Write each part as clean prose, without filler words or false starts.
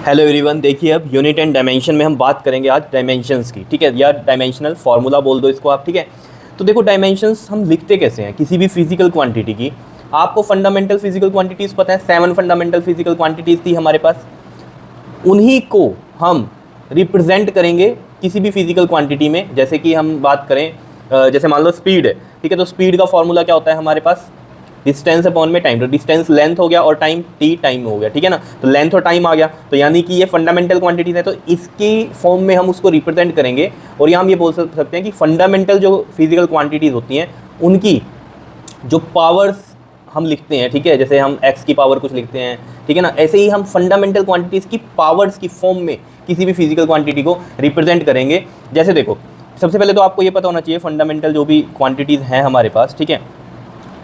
Hello everyone, देखिए अब unit and dimension में हम बात करेंगे आज डायमेंशंस की। ठीक है, या डायमेंशनल फार्मूला बोल दो इसको आप। ठीक है, तो देखो डायमेंशंस हम लिखते कैसे हैं किसी भी फिजिकल क्वांटिटी की। आपको फंडामेंटल फिजिकल क्वांटिटीज़ पता है, 7 फंडामेंटल फिजिकल क्वांटिटीज़ थी हमारे पास। उन्हीं को हम रिप्रेजेंट करेंगे किसी भी फिजिकल क्वांटिटी में। जैसे कि हम बात करें, जैसे मान लो स्पीड है। ठीक है, तो स्पीड का फॉर्मूला क्या होता है हमारे पास, डिस्टेंस अपॉन में टाइम। तो डिस्टेंस लेंथ हो गया और टाइम टी टाइम हो गया। ठीक है ना, तो लेंथ और टाइम आ गया, तो यानी कि ये फंडामेंटल क्वांटिटीज है, तो इसकी फॉर्म में हम उसको रिप्रेजेंट करेंगे। और यहाँ हम ये बोल सकते हैं कि फंडामेंटल जो फिजिकल क्वांटिटीज़ होती हैं उनकी जो पावर्स हम लिखते हैं। ठीक है, जैसे हम एक्स की पावर कुछ लिखते हैं, ठीक है ना, ऐसे ही हम फंडामेंटल क्वांटिटीज़ की पावर्स की फॉर्म में किसी भी फिजिकल क्वांटिटी को रिप्रेजेंट करेंगे। जैसे देखो, सबसे पहले तो आपको ये पता होना चाहिए फंडामेंटल जो भी क्वांटिटीज़ हैं हमारे पास, ठीक है,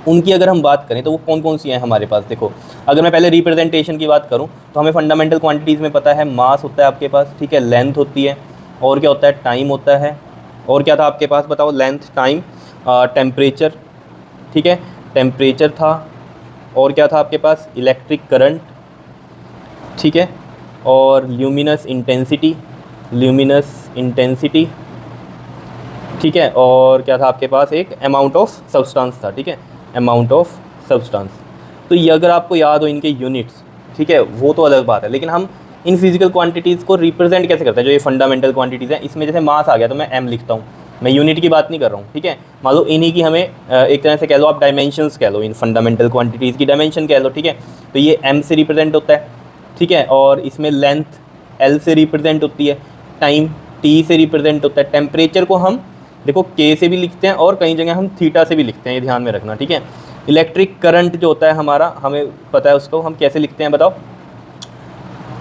उनकी अगर हम बात करें तो वो कौन कौन सी हैं हमारे पास। देखो, अगर मैं पहले रिप्रेजेंटेशन की बात करूं तो हमें फंडामेंटल क्वांटिटीज़ में पता है मास होता है आपके पास, ठीक है, लेंथ होती है, और क्या होता है, टाइम होता है, और क्या था आपके पास बताओ, लेंथ, टाइम, टेम्परेचर। ठीक है, टेम्परेचर था, और क्या था आपके पास, इलेक्ट्रिक करंट। ठीक है, और ल्यूमिनस इंटेंसिटी, ल्यूमिनस इंटेंसिटी। ठीक है, और क्या था आपके पास, एक अमाउंट ऑफ सब्सटेंस था। ठीक है, अमाउंट ऑफ सब्सटेंस। तो ये अगर आपको याद हो इनके यूनिट्स, ठीक है, वो तो अलग बात है, लेकिन हम इन फिजिकल क्वांटिटीज़ को रिप्रेजेंट कैसे करते हैं। जो ये फंडामेंटल क्वांटिटीज़ हैं, इसमें जैसे मास आ गया तो मैं एम लिखता हूँ, मैं यूनिट की बात नहीं कर रहा हूँ। ठीक है, मान लो इन्हीं की हमें एक तरह से कह लो आप डायमेंशंस कह लो, इन फंडामेंटल क्वांटिटीज़ की डायमेंशन कह लो। ठीक है, तो ये एम से रिप्रेजेंट होता है। ठीक है, और इसमें लेंथ एल से रिप्रेजेंट होती है, टाइम टी से रिप्रेजेंट होता है, टेम्परेचर को हम देखो के से भी लिखते हैं और कई जगह हम थीटा से भी लिखते हैं, ये ध्यान में रखना। ठीक है, इलेक्ट्रिक करंट जो होता है हमारा, हमें पता है उसको हम कैसे लिखते हैं बताओ,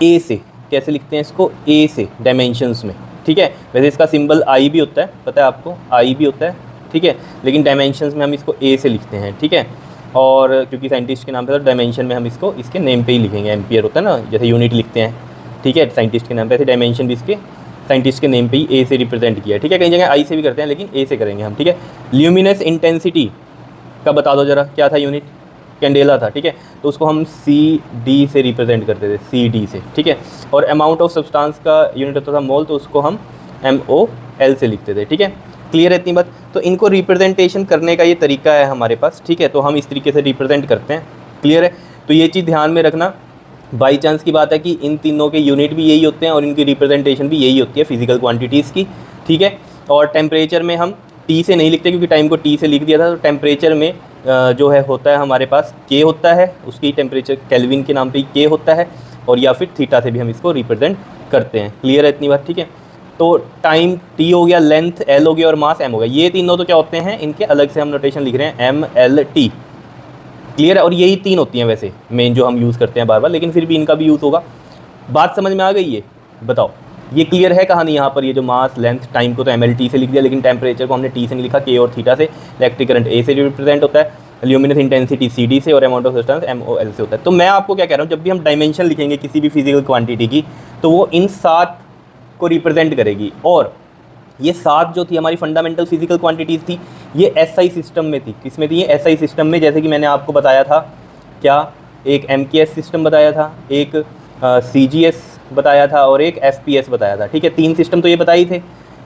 ए से। कैसे लिखते हैं इसको, ए से डायमेंशंस में। ठीक है, वैसे इसका सिंबल आई भी होता है, पता है आपको, आई भी होता है। ठीक है, लेकिन डायमेंशंस में हम इसको ए से लिखते हैं। ठीक है, और क्योंकि साइंटिस्ट के नाम पे, तो डायमेंशन में हम इसको इसके नेम पे ही लिखेंगे, एम्पियर होता है ना, जैसे यूनिट लिखते हैं। ठीक है, साइंटिस्ट के नाम पे, ऐसे डायमेंशन भी इसके साइंटिस्ट के नेम पे ही ए से रिप्रेजेंट किया है। ठीक है, कई जगह आई से भी करते हैं, लेकिन ए से करेंगे हम। ठीक है, ल्यूमिनस इंटेंसिटी का बता दो जरा, क्या था यूनिट, कैंडेला था। ठीक है, तो उसको हम सी डी से रिप्रेजेंट करते थे, सी डी से। ठीक है, और अमाउंट ऑफ सब्सटेंस का यूनिट होता था मोल, तो उसको हम एम ओ एल से लिखते थे। ठीक है, क्लियर है इतनी बात। तो इनको रिप्रेजेंटेशन करने का ये तरीका है हमारे पास। ठीक है, तो हम इस तरीके से रिप्रेजेंट करते हैं। क्लियर है, तो ये चीज़ ध्यान में रखना। बाई चांस की बात है कि इन तीनों के यूनिट भी यही होते हैं और इनकी रिप्रेजेंटेशन भी यही होती है फिजिकल क्वांटिटीज़ की। ठीक है, और टेम्परेचर में हम टी से नहीं लिखते क्योंकि टाइम को टी से लिख दिया था। तो टेम्परेचर में जो है होता है हमारे पास के होता है, उसकी टेम्परेचर केल्विन के नाम पे के होता है, और या फिर थीटा से भी हम इसको रिप्रेजेंट करते हैं। क्लियर है इतनी बात। ठीक है, तो टाइम टी हो गया, लेंथ एल हो गया, और मास एम हो गया। ये तीनों तो क्या होते हैं, इनके अलग से हम नोटेशन लिख रहे हैं, एम एल टी। क्लियर है, और यही तीन होती हैं वैसे मेन जो हम यूज़ करते हैं बार बार, लेकिन फिर भी इनका भी यूज़ होगा। बात समझ में आ गई है, बताओ, ये क्लियर है कहानी यहाँ पर। ये जो मास लेंथ टाइम को तो एम एल टी से लिख दिया, लेकिन टेम्परेचर को हमने टी से नहीं लिखा, के और थीटा से। इलेक्ट्रिक करंट ए से रिप्रेजेंट होता है, ल्यूमिनस इंटेंसिटी सी डी से, और amount of substance M O L से होता है। तो मैं आपको क्या कह रहा हूँ, जब भी हम डायमेंशन लिखेंगे किसी भी फिजिकल क्वांटिटी की, तो वो इन 7 को रिप्रेजेंट करेगी। और ये 7 जो थी हमारी फंडामेंटल फिजिकल क्वांटिटीज़ थी, ये एसआई सिस्टम में थी। किसमें थी ये, एसआई सिस्टम में। जैसे कि मैंने आपको बताया था, क्या, एक एमकेएस सिस्टम बताया था, एक सीजीएस बताया था, और एक एफपीएस बताया था। ठीक है, 3 सिस्टम तो ये बताए थे।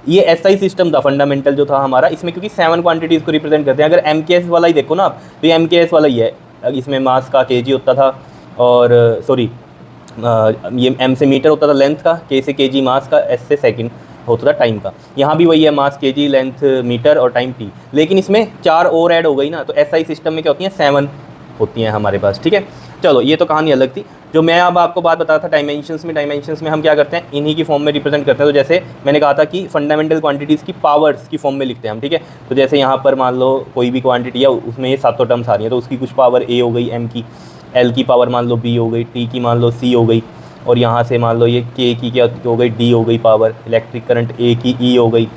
ये एसआई सिस्टम था फंडामेंटल जो था हमारा, इसमें क्योंकि 7 क्वांटिटीज़ को रिप्रेजेंट करते हैं। अगर एमकेएस वाला ही देखो ना आप, तो ये एमकेएस वाला ही है। इसमें मास का केजी होता था, और सॉरी, ये एम से मीटर होता था लेंथ का, के से केजी मास का, एस से सेकंड होता था टाइम का। यहाँ भी वही है, मास केजी, लेंथ मीटर, और टाइम टी। लेकिन इसमें 4 और ऐड हो गई ना, तो एसआई सिस्टम में क्या होती हैं, 7 होती हैं हमारे पास। ठीक है, चलो ये तो कहानी अलग थी। जो मैं अब आपको बात बता था डायमेंशंस में, डायमेंशंस में हम क्या करते हैं, इन्हीं की फॉर्म में रिप्रेजेंट करते हैं। तो जैसे मैंने कहा था कि फंडामेंटल क्वांटिटीज़ की पावर्स की फॉर्म में लिखते हैं हम। ठीक है, तो जैसे यहाँ पर मान लो कोई भी क्वांटिटी है, उसमें ये 7 टर्म्स आ रही हैं, तो उसकी कुछ पावर ए हो गई एम की, एल की पावर मान लो बी हो गई, टी की मान लो सी हो गई, और यहाँ से मान लो ये के की क्या हो गई, डी हो गई पावर, इलेक्ट्रिक करंट ए की ई हो गई,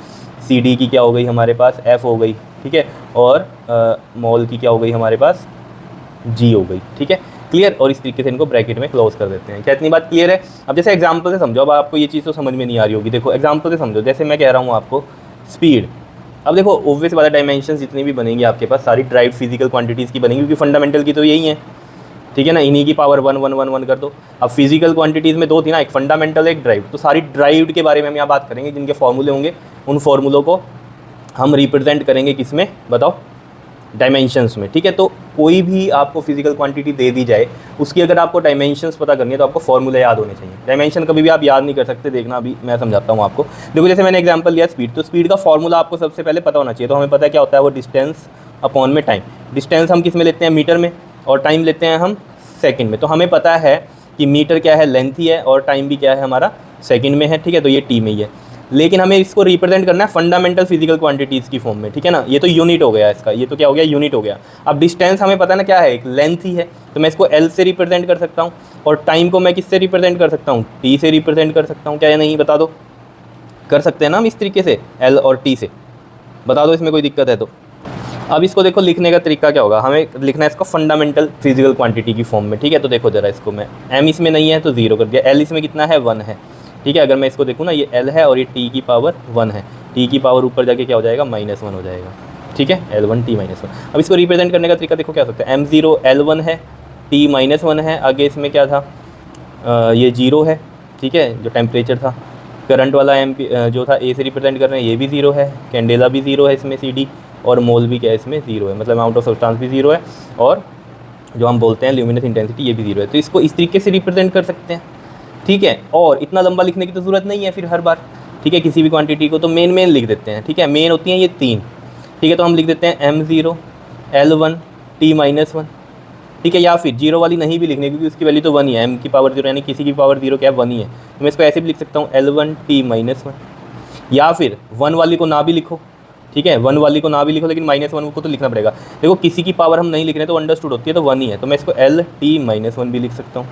सी डी की क्या हो गई हमारे पास, एफ हो गई। ठीक है, और मोल की क्या हो गई हमारे पास, जी हो गई। ठीक है, क्लियर। और इस तरीके से इनको ब्रैकेट में क्लोज कर देते हैं। क्या इतनी बात क्लियर है। अब जैसे एग्जांपल से समझो, अब आपको ये चीज़ तो समझ में नहीं आ रही होगी। देखो एग्जांपल से समझो, जैसे मैं कह रहा हूँ आपको स्पीड। अब देखो ऑब्वियस वाला डायमेंशन जितनी भी बनेंगी आपके पास, सारी ड्राइव फिजिकल क्वांटिटीज़ की बनेंगी, क्योंकि फंडामेंटल की तो यही है। ठीक है ना, इन्हीं की पावर 1 1 1 1 कर दो। अब फिजिकल क्वांटिटीज़ में दो थी ना, एक फंडामेंटल एक ड्राइव, तो सारी ड्राइव्ड के बारे में हम यहाँ बात करेंगे, जिनके फॉर्मूले होंगे उन फॉर्मूलों को हम रिप्रेजेंट करेंगे किस में बताओ, डायमेंशंस में। ठीक है, तो कोई भी आपको फिजिकल क्वांटिटी दे दी जाए, उसकी अगर आपको डायमेंशंस पता करनी है तो आपको फॉर्मूले याद होने चाहिए। डायमेंशन कभी भी आप याद नहीं कर सकते, देखना अभी मैं समझाता हूँ आपको। देखो जैसे मैंने एग्जांपल लिया स्पीड, तो स्पीड का फॉर्मूला आपको सबसे पहले पता होना चाहिए। तो हमें पता है क्या होता है, वो डिस्टेंस अपॉन में टाइम। डिस्टेंस हम किस में लेते हैं, मीटर में, और टाइम लेते हैं हम सेकंड में। तो हमें पता है कि मीटर क्या है, लेंथ ही है, और टाइम भी क्या है हमारा, सेकंड में है। ठीक है, तो ये टी में ही है, लेकिन हमें इसको रिप्रेजेंट करना है फंडामेंटल फिजिकल क्वांटिटीज़ की फॉर्म में। ठीक है ना, ये तो यूनिट हो गया इसका, ये तो क्या हो गया, यूनिट हो गया। अब डिस्टेंस हमें पता है ना क्या है, एक लेंथ ही है, तो मैं इसको एल से रिप्रेजेंट कर सकता हूँ, और टाइम को मैं किससे रिप्रेजेंट कर सकता हूँ, टी से रिप्रेजेंट कर सकता हूँ। क्या या नहीं, बता दो, कर सकते हैं ना हम इस तरीके से, एल और टी से, बता दो इसमें कोई दिक्कत है तो। अब इसको देखो, लिखने का तरीका क्या होगा, हमें लिखना है इसको फंडामेंटल फिजिकल क्वांटिटी की फॉर्म में। ठीक है, तो देखो जरा इसको मैं, एम इसमें नहीं है तो जीरो कर दिया, एल इसमें कितना है, 1 है। ठीक है, अगर मैं इसको देखूँ ना, ये एल है और ये टी की पावर 1 है, टी की पावर ऊपर जाके क्या हो जाएगा, -1 हो जाएगा। ठीक है, L1 T -1। अब इसको रिप्रेजेंट करने का तरीका देखो क्या हो सकता है, M0 L1 है, T -1 है, आगे इसमें क्या था, ये 0 है। ठीक है, जो टेम्परेचर था, करंट वाला एम जो था ए से रिप्रेजेंट कर रहे हैं, ये भी 0 है, कैंडेला भी 0 है इसमें, CD, और मोल भी क्या है इसमें 0 है, मतलब अमाउंट ऑफ सब्सटेंस भी 0 है, और जो हम बोलते हैं ल्यूमिनस इंटेंसिटी ये भी 0 है। तो इसको इस तरीके से रिप्रेजेंट कर सकते हैं। ठीक है, और इतना लंबा लिखने की तो ज़रूरत नहीं है फिर हर बार। ठीक है, किसी भी क्वांटिटी को तो मेन लिख देते हैं। ठीक है, मेन होती हैं ये 3। ठीक है, तो हम लिख देते हैं M0 L1 T -1। ठीक है, या फिर 0 वाली नहीं भी लिखनी, क्योंकि उसकी वैल्यू तो 1 ही है, M की पावर 0 यानी किसी की पावर 0 क्या है, 1 ही है। तो मैं इसको ऐसे भी लिख सकता हूँ L1 T -1, या फिर 1 वाली को ना भी लिखो। ठीक है, 1 वाली को ना भी लिखो, लेकिन -1 को तो लिखना पड़ेगा। देखो किसी की पावर हम नहीं लिख रहे तो अंडरस्टूड होती है, तो 1 ही है, तो मैं इसको LT -1 भी लिख सकता हूँ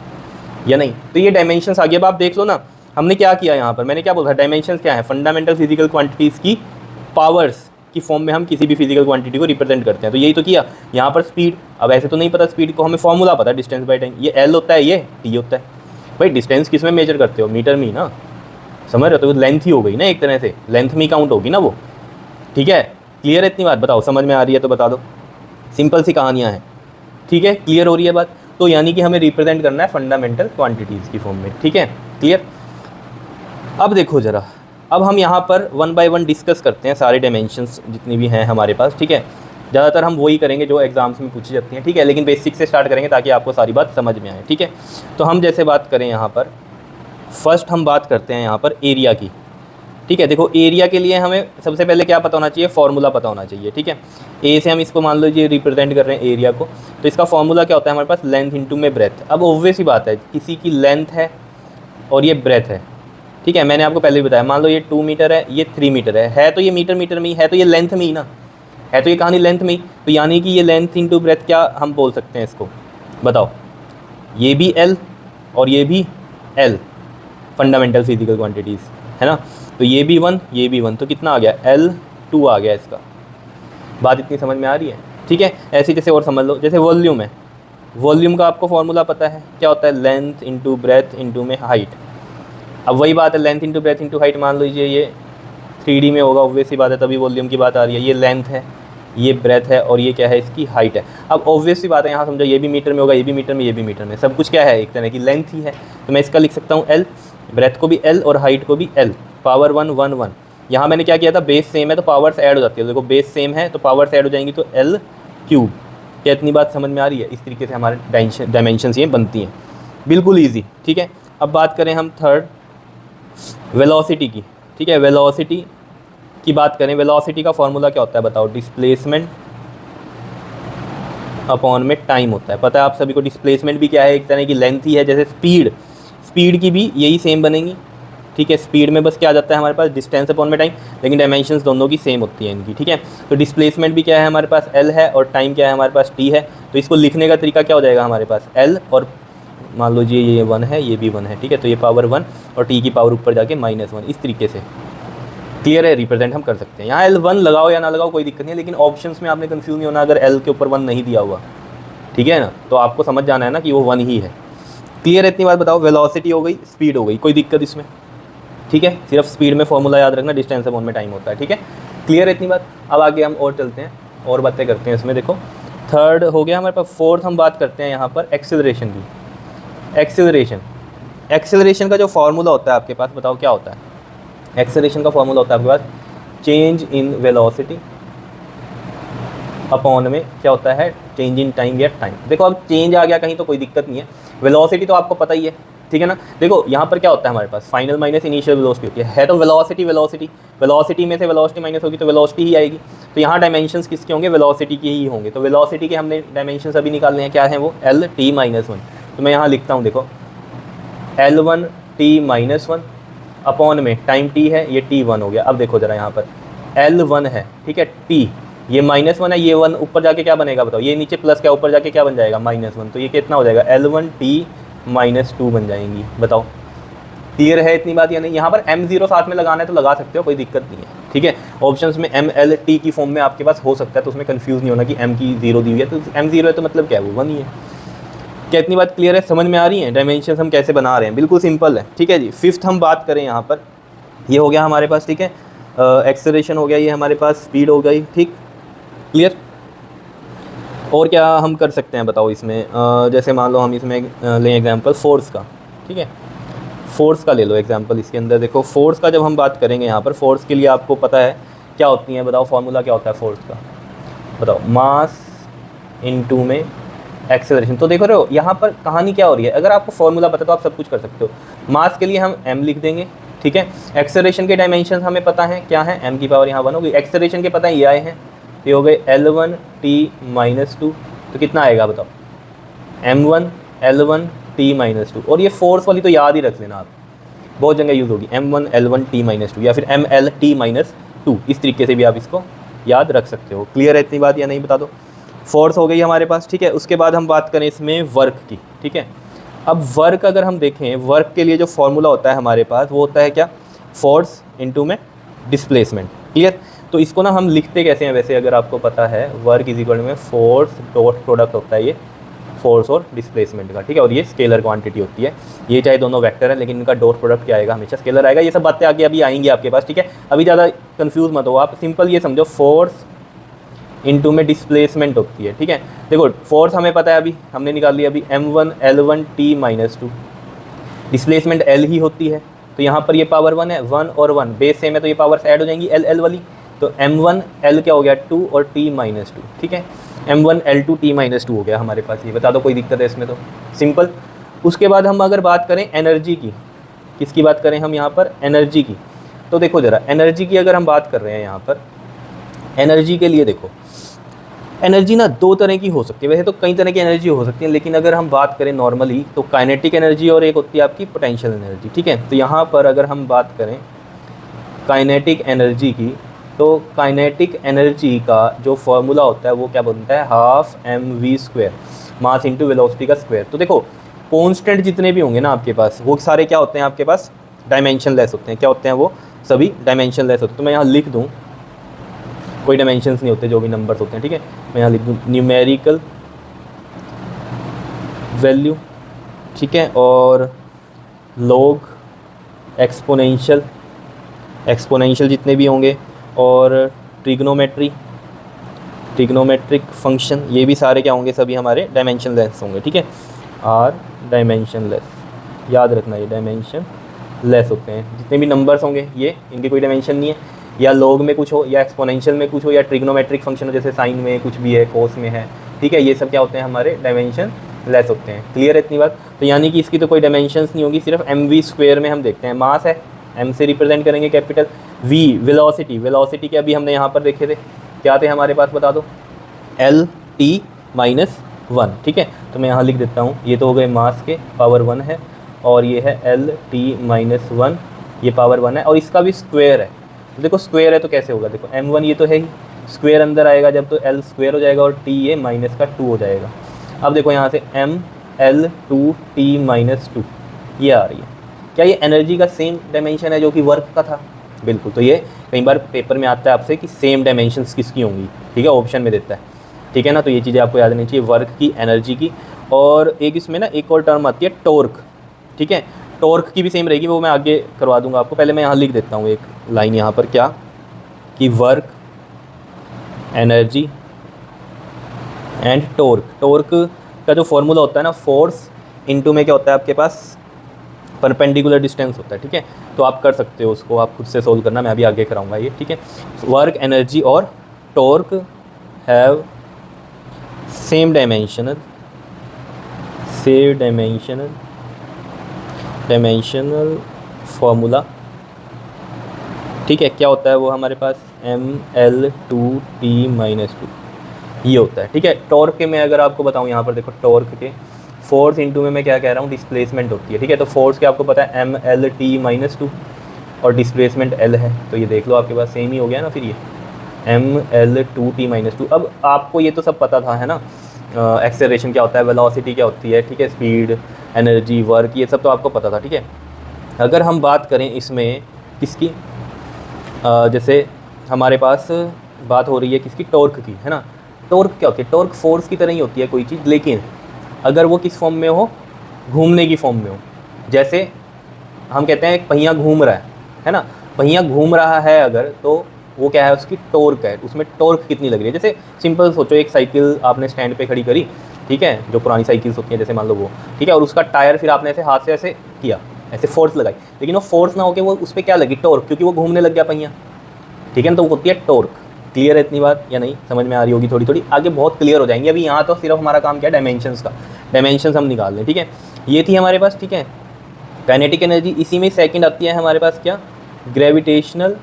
या नहीं। तो ये डायमेंशंस आ गया। अब आप देख लो ना, हमने क्या किया यहाँ पर, मैंने क्या बोला, डायमेंशंस क्या है, फंडामेंटल फिजिकल क्वांटिटीज़ की पावर्स की फॉर्म में हम किसी भी फिजिकल क्वांटिटी को रिप्रेजेंट करते हैं। तो यही तो किया यहाँ पर स्पीड। अब ऐसे तो नहीं पता स्पीड को, हमें फॉर्मूला पता है, डिस्टेंस बाय टाइम, ये L होता है, ये T होता है। भाई डिस्टेंस किस में मेजर करते हो, मीटर में ही ना, समझ रहे हो, तो लेंथ ही हो गई ना, एक तरह से लेंथ में काउंट होगी ना वो। ठीक है, क्लियर है इतनी बात, बताओ समझ में आ रही है तो बता दो। सिंपल सी कहानियाँ हैं। ठीक है, क्लियर हो रही है बात। तो यानी कि हमें रिप्रेजेंट करना है फंडामेंटल क्वांटिटीज़ की फॉर्म में। ठीक है, क्लियर। अब देखो ज़रा, अब हम यहाँ पर 1 बाय 1 डिस्कस करते हैं सारे डायमेंशंस जितनी भी हैं हमारे पास। ठीक है, ज़्यादातर हम वही करेंगे जो एग्जाम्स में पूछी जाती हैं। ठीक है, लेकिन बेसिक से स्टार्ट करेंगे ताकि आपको सारी बात समझ में आए। ठीक है, तो हम जैसे बात करें यहाँ पर, फर्स्ट हम बात करते हैं यहाँ पर एरिया की। ठीक है, देखो एरिया के लिए हमें सबसे पहले क्या पता होना चाहिए, फॉर्मूला पता होना चाहिए। ठीक है, ए से हम इसको मान लीजिए रिप्रेजेंट कर रहे हैं एरिया को, तो इसका फॉर्मूला क्या होता है हमारे पास, लेंथ इंटू में ब्रेथ। अब ऑब्वियस ही बात है, किसी की लेंथ है और ये ब्रेथ है। ठीक है, मैंने आपको पहले भी बताया, मान लो ये 2 मीटर है, ये 3 मीटर है तो ये मीटर में ही है, तो ये लेंथ में ही ना है, तो ये कहानी लेंथ में ही। तो यानी कि ये लेंथ इंटू ब्रेथ क्या हम बोल सकते हैं इसको, बताओ। ये भी L और ये भी L, फंडामेंटल फिजिकल क्वांटिटीज़ है ना। तो ये भी 1, ये भी 1, तो कितना आ गया, L2 आ गया इसका। बात इतनी समझ में आ रही है। ठीक है, ऐसे जैसे और समझ लो, जैसे वॉल्यूम है, वॉल्यूम का आपको फॉर्मूला पता है, क्या होता है, लेंथ इंटू ब्रेथ इंटू में हाइट। अब वही बात है, length into breadth into height, मान लीजिए ये 3D में होगा, ऑब्वियस सी बात है, तभी वॉल्यूम की बात आ रही है। ये लेंथ है, ये ब्रेथ है, और ये क्या है, इसकी हाइट है। अब ऑब्वियस सी बात है, यहाँ समझो, ये भी मीटर में होगा, ये भी मीटर में, ये भी मीटर में, सब कुछ क्या है, एक तरह की लेंथ ही है। तो मैं इसका लिख सकता हूँ L, ब्रेथ को भी L और हाइट को भी L, पावर 1 1 1। यहाँ मैंने क्या किया था, बेस सेम है तो पावर्स ऐड हो जाती है। देखो बेस सेम है तो पावर्स ऐड हो जाएंगी, तो L3। क्या इतनी बात समझ में आ रही है। इस तरीके से हमारे डायमेंशंस ये बनती हैं, बिल्कुल ईजी। ठीक है, अब बात करें हम थर्ड, वेलोसिटी की। ठीक है, वेलोसिटी की बात करें, वेलोसिटी का फॉर्मूला क्या होता है बताओ, डिस्प्लेसमेंट अपॉन में टाइम होता है। पता है आप सभी को, डिस्प्लेसमेंट भी क्या है, एक तरह की लेंथ ही है। जैसे स्पीड की भी यही सेम बनेगी। ठीक है, स्पीड में बस क्या आ जाता है हमारे पास, डिस्टेंस अपॉन में टाइम, लेकिन डायमेंशंस दोनों की सेम होती हैं इनकी। ठीक है, तो डिस्प्लेसमेंट भी क्या है हमारे पास, L है, और टाइम क्या है हमारे पास, T है। तो इसको लिखने का तरीका क्या हो जाएगा हमारे पास, L और मान लो ये 1 है, ये भी 1 है। ठीक है, तो ये पावर 1 और T की पावर ऊपर जाके -1, इस तरीके से क्लियर है, रिप्रेजेंट हम कर सकते हैं। यहाँ L1 लगाओ या ना लगाओ कोई दिक्कत नहीं है, लेकिन ऑप्शंस में आपने कंफ्यूज नहीं होना अगर L के ऊपर 1 नहीं दिया हुआ। ठीक है ना, तो आपको समझ जाना है ना कि वो 1 ही है। क्लियर है इतनी बात, बताओ। वेलोसिटी हो गई, स्पीड हो गई, कोई दिक्कत इसमें। ठीक है, सिर्फ स्पीड में फॉर्मूला याद रखना, डिस्टेंस अपॉन में टाइम होता है। ठीक है, क्लियर है इतनी बात। अब आगे हम और चलते हैं और बातें करते हैं इसमें। देखो थर्ड हो गया हमारे पास। फोर्थ हम बात करते हैं यहाँ पर एक्सेलरेशन की। एक्सेलरेशन का जो फार्मूला होता है आपके पास, बताओ क्या होता है। एक्सेलरेशन का फार्मूला होता है आपके पास चेंज इन वेलोसिटी अपॉन में क्या होता है, चेंज इन टाइम या टाइम। देखो अब चेंज आ गया कहीं तो कोई दिक्कत नहीं है, वेलोसिटी तो आपको पता ही है, ठीक है ना। देखो यहाँ पर क्या होता है हमारे पास, फाइनल माइनस इनिशियल वेलोसिटी होती है तो वेलोसिटी में से वेलोसिटी माइनस होगी तो वेलोसिटी ही आएगी। तो यहाँ डायमेंशंस किसके होंगे, वेलोसिटी के ही होंगे। तो वेलोसिटी के हमने डायमेंशंस अभी निकालने हैं, क्या है वो, L(t-1). तो मैं यहाँ लिखता हूँ, देखो L1(t-1) अपॉन में टाइम t है, ये t1 हो गया। अब देखो जरा यहाँ पर L1 है, ठीक है, t ये -1 है, ये 1 ऊपर जाके क्या बनेगा बताओ, ये नीचे प्लस क्या ऊपर जाके क्या बन जाएगा, -1। तो ये कितना हो जाएगा, L1t-2 बन जाएंगी। बताओ क्लियर है इतनी बात या नहीं। यहाँ पर m0 साथ में लगाना है तो लगा सकते हो, कोई दिक्कत नहीं है, ठीक है। ऑप्शंस में MLT की फॉर्म में आपके पास हो सकता है, तो उसमें कंफ्यूज नहीं होना कि m की 0 दी हुई है तो m0 है तो मतलब क्या है, वो 1 ही है। क्या इतनी बात क्लियर है, समझ में आ रही है डायमेंशन हम कैसे बना रहे हैं, बिल्कुल सिंपल है, ठीक है जी। फिफ्थ हम बात करें यहाँ पर, ये हो गया हमारे पास, ठीक है, एक्सेलरेशन हो गया, ये हमारे पास स्पीड हो गई, ठीक क्लियर। और क्या हम कर सकते हैं बताओ इसमें, जैसे मान लो हम इसमें लें एग्जांपल फोर्स का, ठीक है, फोर्स का ले लो एग्जांपल। इसके अंदर देखो फोर्स का जब हम बात करेंगे यहाँ पर, फोर्स के लिए आपको पता है क्या होती है, बताओ फॉर्मूला क्या होता है फोर्स का, बताओ, मास इनटू में एक्सेलरेशन। तो देखो रहे हो यहाँ पर कहानी क्या हो रही है, अगर आपको फॉर्मूला पता है तो आप सब कुछ कर सकते हो। मास के लिए हम m लिख देंगे, ठीक है। एक्सेलरेशन के डायमेंशन हमें पता है क्या है, m की पावर यहाँ 1 होगी। एक्सेलरेशन के पता है ये आए हैं, तो ये हो गए L1t-2। तो कितना आएगा बताओ, m1 L1t-2। और ये फोर्स वाली तो याद ही रख लेना आप, बहुत जगह यूज़ होगी, m1 L1t-2 या फिर MLT-2, इस तरीके से भी आप इसको याद रख सकते हो। क्लियर है इतनी बात या नहीं, बता दो। फोर्स हो गई हमारे पास, ठीक है। उसके बाद हम बात करें इसमें वर्क की, ठीक है। अब वर्क अगर हम देखें, वर्क के लिए जो फॉर्मूला होता है हमारे पास वो होता है क्या, फोर्स इनटू में डिस्प्लेसमेंट। क्लियर। तो इसको ना हम लिखते कैसे हैं वैसे, अगर आपको पता है, वर्क इज इक्वल में फोर्स डॉट प्रोडक्ट होता है ये फोर्स और डिस्प्लेसमेंट का, ठीक है। और ये स्केलर क्वांटिटी होती है, ये चाहे दोनों वेक्टर है लेकिन इनका डॉट प्रोडक्ट क्या आएगा, हमेशा स्केलर आएगा। ये सब बातें आगे अभी आएंगी आपके पास, ठीक है। अभी ज़्यादा कंफ्यूज मत हो आप, सिंपल ये समझो, फोर्स इनटू में डिस्प्लेसमेंट होती है, ठीक है। देखो फोर्स हमें पता है, अभी हमने निकाल लिया अभी m1 L1t-2, डिस्प्लेसमेंट L ही होती है। तो यहाँ पर ये पावर 1 है, 1 और 1 बेस सेम है तो ये पावर्स ऐड हो जाएंगी L वाली। तो m1 L क्या हो गया 2 और t-2, ठीक है। m1 L2 t-2 हो गया हमारे पास, ये बता दो कोई दिक्कत है इसमें, तो सिंपल। उसके बाद हम अगर बात करें एनर्जी की, किसकी बात करें हम यहाँ पर, एनर्जी की। तो देखो ज़रा एनर्जी की अगर हम बात कर रहे हैं यहाँ पर, एनर्जी के लिए देखो, एनर्जी ना दो तरह की हो सकती है, वैसे तो कई तरह की एनर्जी हो सकती है, लेकिन अगर हम बात करें नॉर्मली तो काइनेटिक एनर्जी और एक होती है आपकी पोटेंशियल एनर्जी, ठीक है। तो यहाँ पर अगर हम बात करें काइनेटिक एनर्जी की, तो काइनेटिक एनर्जी का जो फॉर्मूला होता है वो क्या बनता है, half mv², mass into velocity का स्क्वायर। तो देखो कॉन्स्टेंट जितने भी होंगे ना आपके पास, वो सारे क्या होते हैं आपके पास, डायमेंशन लेस होते हैं। क्या होते हैं वो, सभी डायमेंशन लेस होते हैं। तो मैं यहाँ लिख दूँ, कोई डायमेंशंस नहीं होते, जो भी नंबर्स होते हैं, ठीक है। मैं यहाँ लिख दूँ न्यूमेरिकल वैल्यू, ठीक है, और लॉग, एक्सपोनेंशियल जितने भी होंगे, और ट्रिग्नोमेट्रिक फंक्शन, ये भी सारे क्या होंगे, सभी हमारे डायमेंशन लेस होंगे, ठीक है। आर डायमेंशन लेस, याद रखना ये डायमेंशन लेस होते हैं। जितने भी नंबर्स होंगे ये, इनके कोई डायमेंशन नहीं है, या लॉग में कुछ हो, या एक्सपोनेंशियल में कुछ हो, या ट्रिग्नोमेट्रिक फंक्शन हो, जैसे साइन में कुछ भी है, कोस में है, ठीक है। ये सब क्या होते हैं, हमारे डायमेंशन लेस होते हैं। क्लियर है इतनी बात। तो यानी कि इसकी तो कोई डायमेंशंस नहीं होगी, सिर्फ mv² में हम देखते हैं। मास है, m से रिप्रेजेंट करेंगे कैपिटल, v वेलोसिटी के अभी हमने यहाँ पर देखे थे, क्या थे हमारे पास, बता दो, L(t-1), ठीक है। तो मैं यहाँ लिख देता हूँ, ये तो हो गए मास के, पावर 1 है, और ये है L(t-1), ये पावर 1 है, और इसका भी स्क्वायर है। तो देखो स्क्वायर है तो कैसे होगा, देखो m1 ये तो है ही, स्क्वायर अंदर आएगा जब, तो L² हो जाएगा, और t ये -2 हो जाएगा। अब देखो यहाँ से ML2t-2 ये आ रही है, क्या ये एनर्जी का सेम डायमेंशन है जो कि वर्क का था, बिल्कुल। तो ये कई बार पेपर में आता है आपसे कि सेम डायमेंशंस किसकी होंगी, ठीक है, ऑप्शन में देता है, ठीक है ना। तो ये चीज़ें आपको याद रहनी चाहिए, वर्क की, एनर्जी की। और एक इसमें ना एक और टर्म आती है टॉर्क, ठीक है। टॉर्क की भी सेम रहेगी, वो मैं आगे करवा दूंगा आपको। पहले मैं यहाँ लिख देता हूँ एक लाइन यहाँ पर, क्या कि work, energy and torque. Torque का जो फॉर्मूला होता है ना, फोर्स इनटू में क्या होता है आपके पास, परपेंडिकुलर डिस्टेंस होता है, ठीक है। तो आप कर सकते हो उसको, आप खुद से सोल्व करना, मैं अभी आगे कराऊंगा ये, ठीक है। वर्क, एनर्जी और torque have same dimensional formula, ठीक है। क्या होता है वो हमारे पास, ml2t-2 ये होता है, ठीक है। टॉर्क के मैं अगर आपको बताऊं, यहाँ पर देखो टॉर्क के फोर्स इनटू में मैं क्या कह रहा हूँ, डिस्प्लेसमेंट होती है, ठीक है। तो फोर्स के आपको पता है mlt-2 और डिस्प्लेसमेंट l है, तो ये देख लो आपके पास सेम ही हो गया ना फिर ये ml2t-2। अब आपको ये तो सब पता था, है ना, एक्सेलरेशन क्या होता है, वेलोसिटी क्या होती है, ठीक है, स्पीड, एनर्जी, वर्क, ये सब तो आपको पता था, ठीक है। अगर हम बात करें इसमें किसकी, जैसे हमारे पास बात हो रही है किसकी, टॉर्क की, है ना। टॉर्क क्या होती है, टॉर्क फोर्स की तरह ही होती है कोई चीज़, लेकिन अगर वो किस फॉर्म में हो, घूमने की फॉर्म में हो। जैसे हम कहते हैं एक पहिया घूम रहा है ना, पहिया घूम रहा है अगर, तो वो क्या है, उसकी टॉर्क है, उसमें टॉर्क कितनी लग रही है। जैसे सिंपल सोचो, एक साइकिल आपने स्टैंड पे खड़ी करी, ठीक है, जो पुरानी साइकिल्स होती हैं जैसे मान लो वो, ठीक है, और उसका टायर फिर आपने ऐसे हाथ से ऐसे किया, ऐसे फोर्स लगाई, लेकिन वो फोर्स ना होकर वो उस पर क्या लगी, टॉर्क, क्योंकि वो घूमने लग गया पहिया, ठीक है ना, तो वो होती है टॉर्क। क्लियर है इतनी बात या नहीं, समझ में आ रही होगी थोड़ी थोड़ी, आगे बहुत क्लियर हो जाएंगे। अभी यहाँ तो सिर्फ हमारा काम क्या है, डायमेंशंस का, डायमेंशंस हम निकाल लें, ठीक है। ये थी हमारे पास, ठीक है, काइनेटिक एनर्जी। इसी में सेकंड आती है हमारे पास क्या, gravitational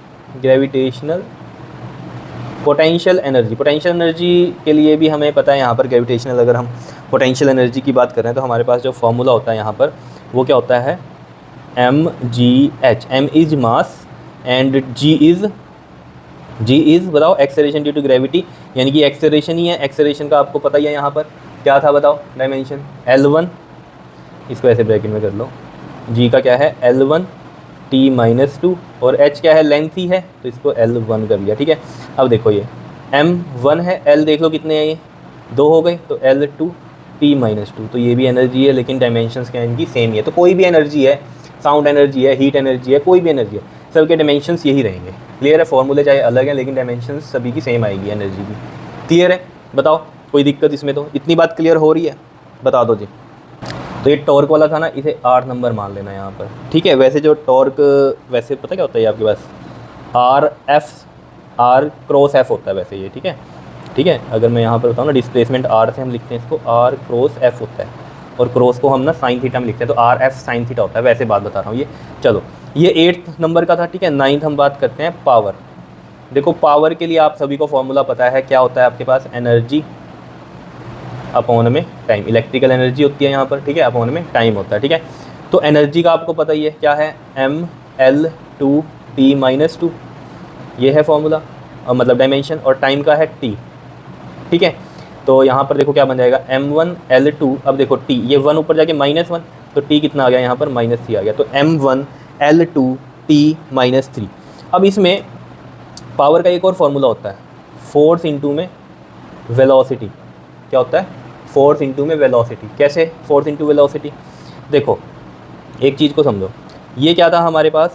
potential energy. Potential energy के लिए भी हमें पता है यहाँ पर ग्रेविटेशनल, अगर हम पोटेंशियल एनर्जी की बात कर रहे हैं तो हमारे पास जो फॉर्मूला होता है यहाँ पर वो क्या होता है, mgh। m is mass and g is बताओ एक्सेलरेशन ड्यू टू ग्रेविटी, यानी कि एक्सेलरेशन ही है। एक्सेलरेशन का आपको पता ही है यहाँ पर क्या था, बताओ डायमेंशन, L1, इसको ऐसे ब्रैकेट में कर लो, g का क्या है L1 t-2 और h क्या है, लेंथ ही है, तो इसको L1 कर लिया, ठीक है। अब देखो ये m1 है, L देख लो कितने हैं, ये 2 हो गए, तो L2 t-2, तो ये भी एनर्जी है, लेकिन डायमेंशंस क्या है इनकी, सेम ही है। तो कोई भी एनर्जी है, साउंड एनर्जी है, हीट एनर्जी है, कोई भी एनर्जी है, सबके डायमेंशंस यही रहेंगे। क्लियर है, फॉर्मूले चाहे अलग हैं लेकिन डायमेंशंस सभी की सेम आएगी एनर्जी की। क्लियर है, बताओ कोई दिक्कत इसमें, तो इतनी बात क्लियर हो रही है, बता दो जी। तो ये टॉर्क वाला था ना, इसे 8 नंबर मान लेना यहाँ पर, ठीक है। वैसे जो टॉर्क, वैसे पता क्या होता है आपके पास, R क्रॉस F होता है वैसे ये, ठीक है, ठीक है। अगर मैं यहाँ पर बताऊँ ना, डिस्प्लेसमेंट R से हम लिखते हैं इसको, R क्रॉस F होता है, और क्रॉस को हम ना साइन थीटा में लिखते हैं, तो RF साइन थीटा होता है, वैसे बात बता रहा हूँ ये। चलो ये 8 नंबर का था, ठीक है। 9th हम बात करते हैं पावर। देखो पावर के लिए आप सभी को फॉर्मूला पता है, क्या होता है आपके पास, एनर्जी अपॉन में टाइम। इलेक्ट्रिकल एनर्जी होती है यहाँ पर, ठीक है, अपॉन में टाइम होता है, ठीक है। तो एनर्जी का आपको पता ही है क्या है, ml2t-2, ये है फॉर्मूला, और मतलब डायमेंशन, और टाइम का है t, ठीक है। तो यहाँ पर देखो क्या बन जाएगा, m1l2, अब देखो t, ये 1 ऊपर जाके -1, तो t कितना आ गया यहाँ पर, -3 आ गया, तो m1l2t-3। अब इसमें पावर का एक और फॉर्मूला होता है, फोर्स इनटू में वेलोसिटी। क्या होता है, फोर्स इनटू में वेलोसिटी। कैसे फोर्स इनटू वेलोसिटी, देखो एक चीज़ को समझो, ये क्या था हमारे पास,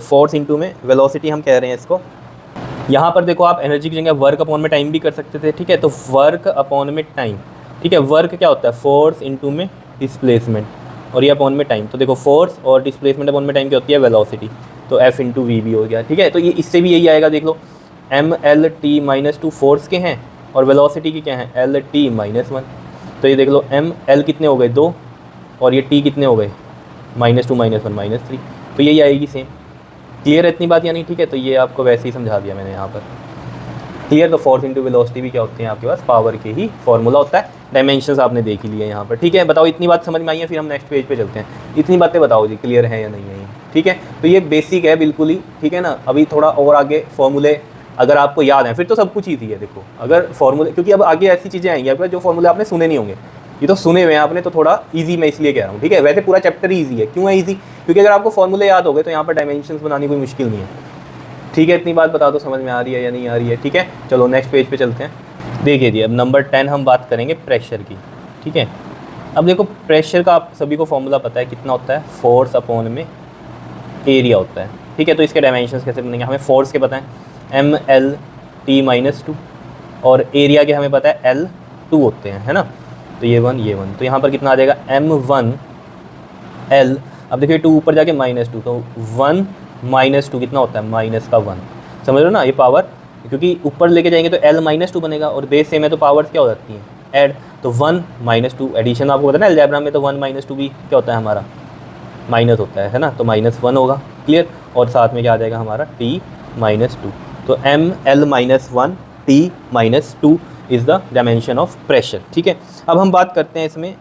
फोर्स इनटू में वेलोसिटी हम कह रहे हैं इसको। यहाँ पर देखो आप एनर्जी की जगह वर्क अपॉन में टाइम भी कर सकते थे, ठीक है, तो वर्क अपॉन में टाइम, ठीक है। वर्क क्या होता है, फोर्स इनटू में डिस्प्लेसमेंट, और ये अपॉन में टाइम, तो देखो फोर्स और डिस्प्लेसमेंट अपॉन में टाइम क्या होती है, वेलोसिटी, तो F इंटू वी भी हो गया, ठीक है। तो ये इससे भी यही आएगा, देख लो ml-2 फोर्स के हैं और वेलोसिटी की क्या है, L-1, तो ये देख लो ml कितने हो गए 2, और ये t कितने हो गए -2 -1 -3, तो यही आएगी सेम। क्लियर है इतनी बात या नहीं, ठीक है। तो ये आपको वैसे ही समझा दिया मैंने यहाँ पर, क्लियर। तो फोर्स इंटू वेलोसिटी भी क्या होते हैं आपके पास, पावर के ही फॉर्मूला होता है। डायमेंशंस आपने देख ही लिए यहाँ पर, ठीक है। बताओ इतनी बात समझ में आई है, फिर हम नेक्स्ट पेज पे चलते हैं। इतनी बातें बताओ जी, क्लियर है या नहीं है, ठीक है। तो ये बेसिक है बिल्कुल ही, ठीक है ना। अभी थोड़ा और आगे फॉर्मूले अगर आपको याद है फिर तो सब कुछ ईजी है। देखो अगर फॉर्मूले, क्योंकि अब आगे ऐसी चीज़ें आएंगी आपके जो फॉर्मूले आपने सुने नहीं होंगे, ये तो सुने हुए हैं आपने, तो थोड़ा इजी मैं इसलिए कह रहा हूँ, ठीक है। वैसे पूरा चैप्टर ही ईजी है, क्यों है ईजी, क्योंकि अगर आपको फॉर्मूले याद हो गए तो यहाँ पर डायमेंशंस बनानी कोई मुश्किल नहीं है, ठीक है। इतनी बात बता दो समझ में आ रही है या नहीं आ रही है, ठीक है। चलो नेक्स्ट पेज पे चलते हैं। देखिए जी, अब नंबर 10 हम बात करेंगे प्रेशर की, ठीक है। अब देखो प्रेशर का आप सभी को फॉर्मूला पता है, कितना होता है, फोर्स अपॉन में एरिया होता है, ठीक है। तो इसके डायमेंशंस कैसे बनेंगे, हमें फोर्स के पता है ml-t-2, और एरिया के हमें पता है L 2 होते हैं, है ना। तो ये 1, तो यहाँ पर कितना आ जाएगा m1l। अब देखिए 2 ऊपर जाके -2, तो 1 -2 कितना होता है -1, समझ रहे हो ना, ये पावर, क्योंकि ऊपर लेके जाएंगे तो l -2 बनेगा और बेस सेम है तो पावर्स क्या हो जाती हैं ऐड, तो 1 -2 एडिशन आपको पता है ना अलजेब्रा में, तो 1 -2 भी क्या होता है हमारा माइनस होता है ना, तो -1 होगा, क्लियर। और साथ में क्या आ जाएगा हमारा t -2, तो ml-1 t -2 is the dimension of pressure, ठीक है। अब हम बात करते हैं इसमें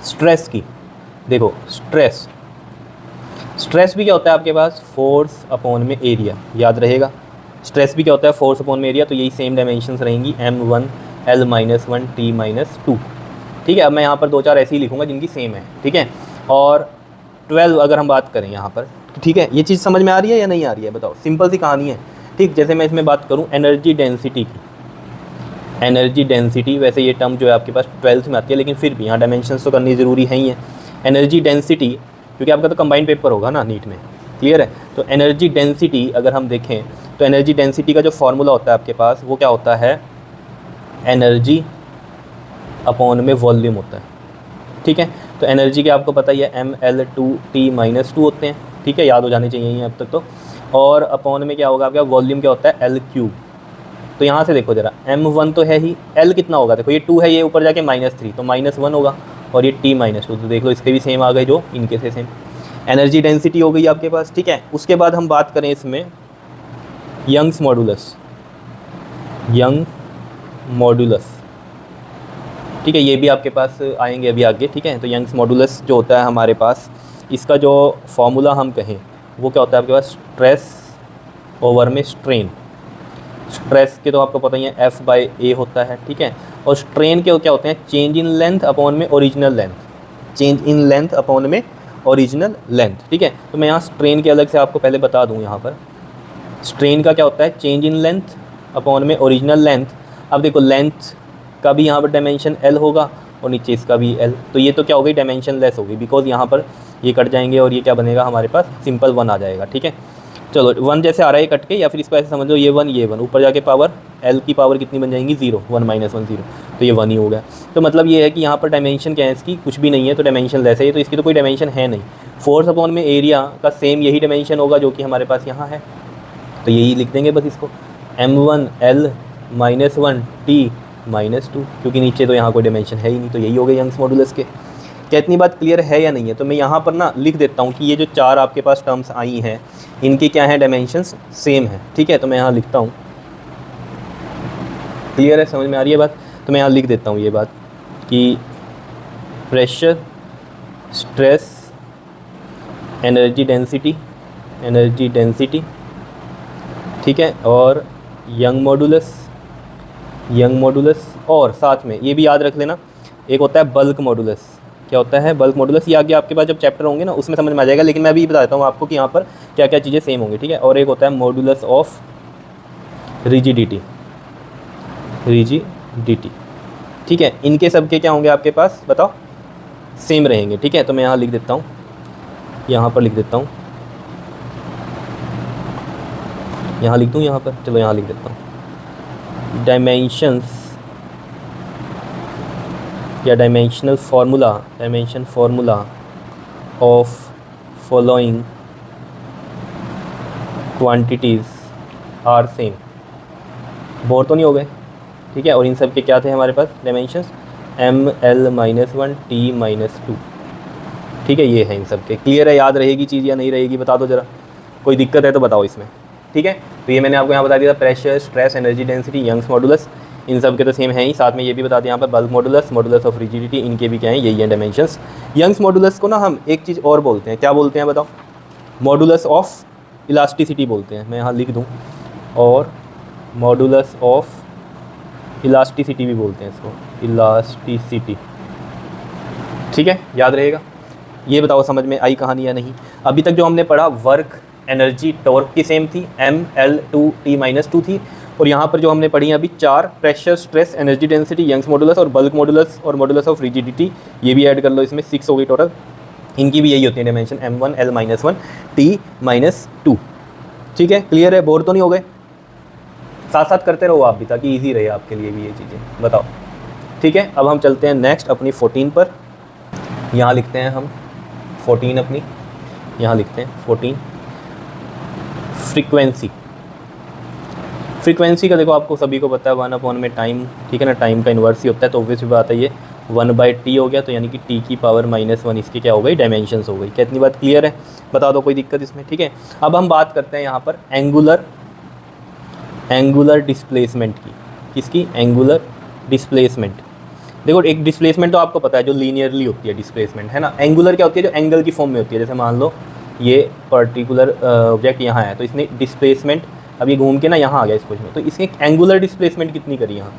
स्ट्रेस की। देखो स्ट्रेस भी क्या होता है आपके पास, फोर्स अपॉन में एरिया, याद रहेगा। स्ट्रेस भी क्या होता है, फोर्स अपॉन में एरिया, तो यही सेम डायमेंशंस रहेंगी m1 l-1 t -2, ठीक है। अब मैं यहाँ पर 2-4 ऐसे ही लिखूँगा जिनकी सेम है, ठीक है। और 12 अगर हम बात करें यहाँ पर, ठीक है, ये चीज़ समझ में आ रही है या नहीं आ रही है, बताओ। सिंपल सी कहानी है, ठीक। जैसे मैं इसमें बात करूँ एनर्जी डेंसिटी की, एनर्जी डेंसिटी, वैसे ये टर्म जो है आपके पास 12th में आती है, लेकिन फिर भी यहाँ डायमेंशंस तो करनी ज़रूरी है ही है। एनर्जी डेंसिटी, क्योंकि आपका तो कंबाइंड पेपर होगा ना नीट में, क्लियर है। तो एनर्जी डेंसिटी अगर हम देखें तो एनर्जी डेंसिटी का जो फार्मूला होता है आपके पास वो क्या होता है, एनर्जी अपॉन में वॉल्यूम होता है, ठीक है। तो एनर्जी के आपको पता ही है ml2t -2 होते हैं, ठीक है, याद हो जाने चाहिए अब तक तो। और अपॉन में क्या होगा आपका, वॉल्यूम क्या होता है l3। तो यहाँ से देखो जरा, m1 तो है ही, l कितना होगा, देखो ये 2 है, ये ऊपर जाके -3 तो -1 होगा, और ये t -2 तो देख लो इसके भी सेम आ गए जो इनके से सेम। एनर्जी डेंसिटी हो गई आपके पास, ठीक है। उसके बाद हम बात करें इसमें यंग्स मॉडुलस, यंग मॉडुलस, ठीक है, ये भी आपके पास आएंगे अभी आगे, ठीक है। तो यंग्स मॉडुलस जो होता है हमारे पास, इसका जो फॉर्मूला हम कहें वो क्या होता है आपके पास, स्ट्रेस ओवर में स्ट्रेन। स्ट्रेस के तो आपको पता ही है F/A होता है, ठीक है। और स्ट्रेन के क्या होते हैं, चेंज इन लेंथ अपॉन में original length, change in length upon में ओरिजिनल लेंथ, ठीक है। तो मैं यहाँ स्ट्रेन के अलग से आपको पहले बता दूँ, यहाँ पर स्ट्रेन का क्या होता है, चेंज इन लेंथ अपॉन में ओरिजिनल लेंथ। अब देखो लेंथ का भी यहाँ पर डायमेंशन L होगा और नीचे इसका भी L, तो ये तो क्या हो गई, डायमेंशन लेस हो गई, बिकॉज यहाँ पर ये कट जाएंगे और ये क्या बनेगा हमारे पास, सिंपल 1 आ जाएगा, ठीक है। चलो 1 जैसे आ रहा है ये कट के, या फिर इसको ऐसे समझ लो, ये 1 ऊपर जाके पावर L की पावर कितनी बन जाएंगी, 0, 1 - 1 0, तो ये 1 ही हो गया। तो मतलब ये है कि यहाँ पर डायमेंशन क्या है इसकी, कुछ भी नहीं है, तो डायमेंशन लेस है, तो इसकी तो कोई डायमेंशन है नहीं। फोर्स अपॉन में एरिया का सेम यही डायमेंशन होगा जो कि हमारे पास यहाँ है, तो यही लिख देंगे बस इसको, m1 l-1 t -2, क्योंकि नीचे तो यहाँ कोई डायमेंशन है ही नहीं, तो यही हो गए यंग्स मॉडुलस के। क्या इतनी बात क्लियर है या नहीं है? तो मैं यहाँ पर ना लिख देता हूँ कि ये जो 4 आपके पास टर्म्स आई हैं इनकी क्या है, डायमेंशंस सेम है, ठीक है। तो मैं यहाँ लिखता हूँ, क्लियर है, समझ में आ रही है बात। तो मैं यहाँ लिख देता हूँ ये बात कि प्रेशर, स्ट्रेस, एनर्जी डेंसिटी, ठीक है, और यंग मॉडुलस, और साथ में ये भी याद रख लेना, एक होता है बल्क मॉडुलस। क्या होता है बल्क मॉडुलस, ये आगे आपके पास जब चैप्टर होंगे ना उसमें समझ में आ जाएगा, लेकिन मैं अभी बता देता हूँ आपको कि यहाँ पर क्या क्या चीज़ें सेम होंगी, ठीक है। और एक होता है मॉडुलस ऑफ रिजिडिटी, ठीक है। इनके सब के क्या होंगे आपके पास, बताओ, सेम रहेंगे, ठीक है। तो मैं यहाँ लिख देता हूँ, यहाँ पर लिख देता हूँ, यहाँ लिख दूँ, यहाँ पर, चलो यहाँ लिख देता हूँ, डायमेंशंस या dimension formula of following quantities are same. Bore तो नहीं हो गए, ठीक है। और इन सब के क्या थे हमारे पास डायमेंशंस, ml-1 t -2, ठीक है, ये है इन सब के। क्लियर है, याद रहेगी चीज़ या नहीं रहेगी, बता दो ज़रा, कोई दिक्कत है तो बताओ इसमें, ठीक है। तो ये मैंने आपको यहाँ बता दिया था, pressure, stress, energy density, Young's modulus, इन सब के तो सेम है ही। साथ में ये भी बता दें यहाँ पर बल्क मॉडुलस ऑफ रिजिडिटी, इनके भी क्या हैं, यही है डायमेंशंस। यंग्स मॉडुलस को ना हम एक चीज़ और बोलते हैं, क्या बोलते हैं बताओ, मॉडुलस ऑफ इलास्टिसिटी बोलते हैं। मैं यहाँ लिख दूँ, और मॉडुलस ऑफ इलास्टिसिटी भी बोलते हैं इसको, इलास्टिसिटी, ठीक है, याद रहेगा। ये बताओ समझ में आई कहानी या नहीं। अभी तक जो हमने पढ़ा, वर्क, एनर्जी, टॉर्क की सेम थी, ml2t -2 थी, और यहाँ पर जो हमने पढ़ी अभी 4, pressure, stress, energy density, Young's modulus और बल्क मॉडुलस और मॉडुलस ऑफ रिजिडिटी, ये भी ऐड कर लो, इसमें 6 हो गई टोटल। इनकी भी यही होती है डायमेंशन, m1 l-1 t -2, ठीक है। क्लियर है, बोर तो नहीं हो गए, साथ साथ करते रहो आप भी, ताकि ईजी रहे आपके लिए भी ये चीज़ें, बताओ, ठीक है, अब हम चलते हैं नेक्स्ट अपनी 14 पर। यहाँ लिखते हैं हम 14 अपनी, यहाँ लिखते हैं 14 फ्रीक्वेंसी। फ्रीक्वेंसी का देखो आपको सभी को पता है 1 में टाइम, ठीक है ना, टाइम का इन्वर्स ही होता है, तो ऑब्वियस बात है ये 1/t हो गया, तो यानी कि t की पावर -1 इसकी क्या हो गई, डायमेंशंस हो गई। क्या इतनी बात क्लियर है? बता दो कोई दिक्कत इसमें, ठीक है। अब हम बात करते हैं यहाँ पर एंगुलर डिस्प्लेसमेंट की। किसकी? Angular displacement. देखो एक डिस्प्लेसमेंट तो आपको पता है जो लीनियरली होती है डिस्प्लेसमेंट, है ना। एंगुलर क्या होती है? जो एंगल की फॉर्म में होती है। जैसे मान लो ये पर्टिकुलर ऑब्जेक्ट यहाँ है, तो इसने डिस्प्लेसमेंट अब ये घूम के ना यहाँ आ गया इस पोजीशन में, तो इसने एंगुलर डिस्प्लेसमेंट कितनी करी यहाँ,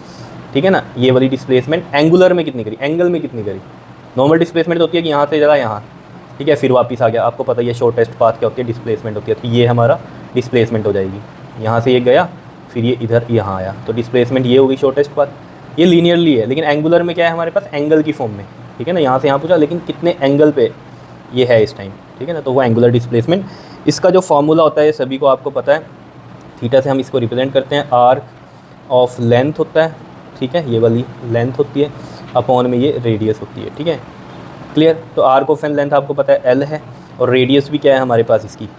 ठीक है ना। ये वाली डिस्प्लेसमेंट एंगुलर में कितनी करी, एंगल में कितनी करी। नॉर्मल डिस्प्लेसमेंट होती है कि यहाँ से ज़रा यहाँ, ठीक है, फिर वापस आ गया। आपको पता है ये शॉर्टेस्ट पाथ क्या होती है, डिस्प्लेसमेंट होती है। तो ये हमारा डिस्प्लेसमेंट हो जाएगी, यहाँ से ये गया फिर ये इधर यहाँ आया, तो डिस्प्लेसमेंट ये होगी शॉर्टेस्ट पाथ। ये लीनियरली है, लेकिन एंगुलर में क्या है हमारे पास, एंगल की फॉर्म में, ठीक है ना। यहाँ से यहाँ पूछा, लेकिन कितने एंगल पे ये है इस टाइम, ठीक है ना, तो वो एंगुलर डिस्प्लेसमेंट। इसका जो फॉर्मूला होता है सभी को आपको पता है, थीटा से हम इसको रिप्रेजेंट करते हैं, आर्क ऑफ लेंथ होता है, ठीक है, ये वाली लेंथ होती है, अपॉन में ये रेडियस होती है, ठीक है, क्लियर। तो आर्क ऑफ लेंथ आपको पता है एल है, और रेडियस भी क्या है हमारे पास इसकी,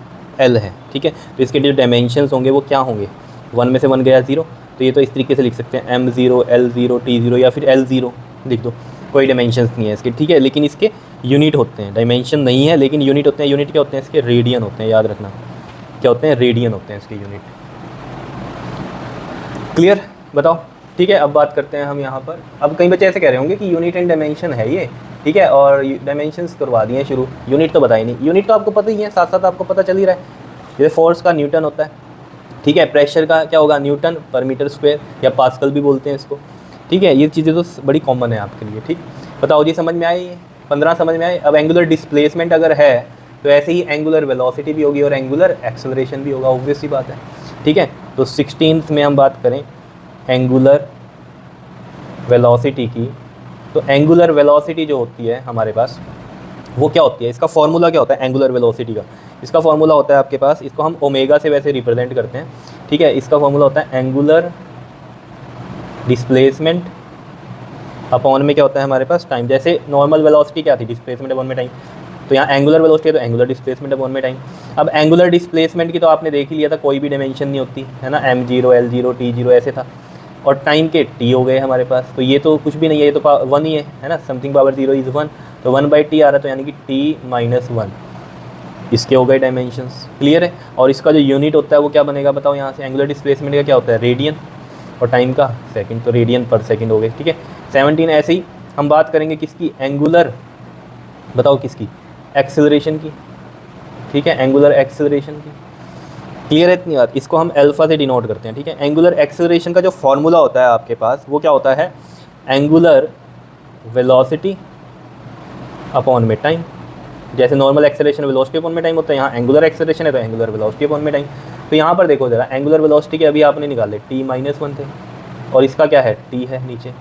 एल है, ठीक है। तो इसके जो डायमेंशंस होंगे वो क्या होंगे, 1 में से 1 गया 0, तो ये तो इस तरीके से लिख सकते हैं m0 l0 t0 या फिर l0 लिख दो, कोई डायमेंशंस नहीं है इसके, ठीक है। लेकिन इसके यूनिट होते हैं, डायमेंशन नहीं है लेकिन यूनिट होते हैं। यूनिट क्या होते हैं इसके, रेडियन होते हैं, याद रखना क्या होते हैं, रेडियन होते हैं इसके यूनिट। क्लियर, बताओ, ठीक है। अब बात करते हैं हम यहाँ पर, अब कई बच्चे ऐसे कह रहे होंगे कि यूनिट एंड डायमेंशन है ये, ठीक है, और डायमेंशंस करवा दिए शुरू, यूनिट तो बताई नहीं। यूनिट तो आपको पता ही है, साथ साथ आपको पता चल ही रहा है। जैसे फोर्स का न्यूटन होता है, ठीक है, प्रेशर का क्या होगा, न्यूटन पर मीटर स्क्वायर या पास्कल भी बोलते हैं इसको, ठीक है। ये चीज़ें तो बड़ी कॉमन है आपके लिए, ठीक। बताओ जी, समझ में आई? 15 समझ में आए। अब एंगुलर डिस्प्लेसमेंट अगर है तो ऐसे ही एंगुलर वेलोसिटी भी होगी और एंगुलर एक्सेलरेशन भी होगा, ऑब्वियस सी बात है, ठीक है। तो 16th में हम बात करें एंगुलर वेलोसिटी की, तो एंगुलर वेलोसिटी जो होती है हमारे पास वो क्या होती है, इसका फॉर्मूला क्या होता है एंगुलर वेलोसिटी का। इसका फॉर्मूला होता है आपके पास, इसको हम ओमेगा से वैसे रिप्रेजेंट करते हैं, ठीक है। इसका फॉर्मूला होता है एंगुलर डिस्प्लेसमेंट अपॉन में क्या होता है हमारे पास, टाइम। जैसे नॉर्मल वेलोसिटी क्या थी, डिस्प्लेसमेंट अपॉन में टाइम, तो यहाँ एंगुलर वेलोसिटी है तो एंगुलर डिस्प्लेसमेंट अपॉन में टाइम। अब एंगुलर डिस्प्लेसमेंट की तो आपने देख ही लिया था, कोई भी डायमेंशन नहीं होती है ना, m0 l0 t0 ऐसे था, और टाइम के t हो गए हमारे पास, तो ये तो कुछ भी नहीं है, ये तो 1 ही है ना, समथिंग पावर 0 इज़ 1, तो 1/t आ रहा है, तो यानी कि t-1 इसके हो गए डायमेंशंस, क्लियर है। और इसका जो यूनिट होता है वो क्या बनेगा बताओ, यहाँ से एंगुलर डिस्प्लेसमेंट का क्या होता है, रेडियन, और टाइम का सेकंड, तो रेडियन पर सेकंड हो गए, ठीक है। 17 ऐसे ही हम बात करेंगे किसकी, एंगुलर, बताओ किसकी, एक्सेलरेशन की, ठीक है, एंगुलर एक्सेलरेशन की। क्लियर है इतनी बात? इसको हम अल्फा से डिनोट करते हैं, ठीक है। एंगुलर एक्सेलरेशन का जो फॉर्मूला होता है आपके पास वो क्या होता है, एंगुलर वेलोसिटी अपॉन में टाइम। जैसे नॉर्मल एक्सेलरेशन वेलोसिटी अपॉन में टाइम होता है, यहाँ एंगुलर एक्सेलरेशन है तो एंगुलर वेलोसिटी अपॉन में टाइम। तो यहाँ पर देखो जरा, एंगुलर वेलोसिटी के अभी आपने निकाले t-1 थे, और इसका क्या है, t है नीचे,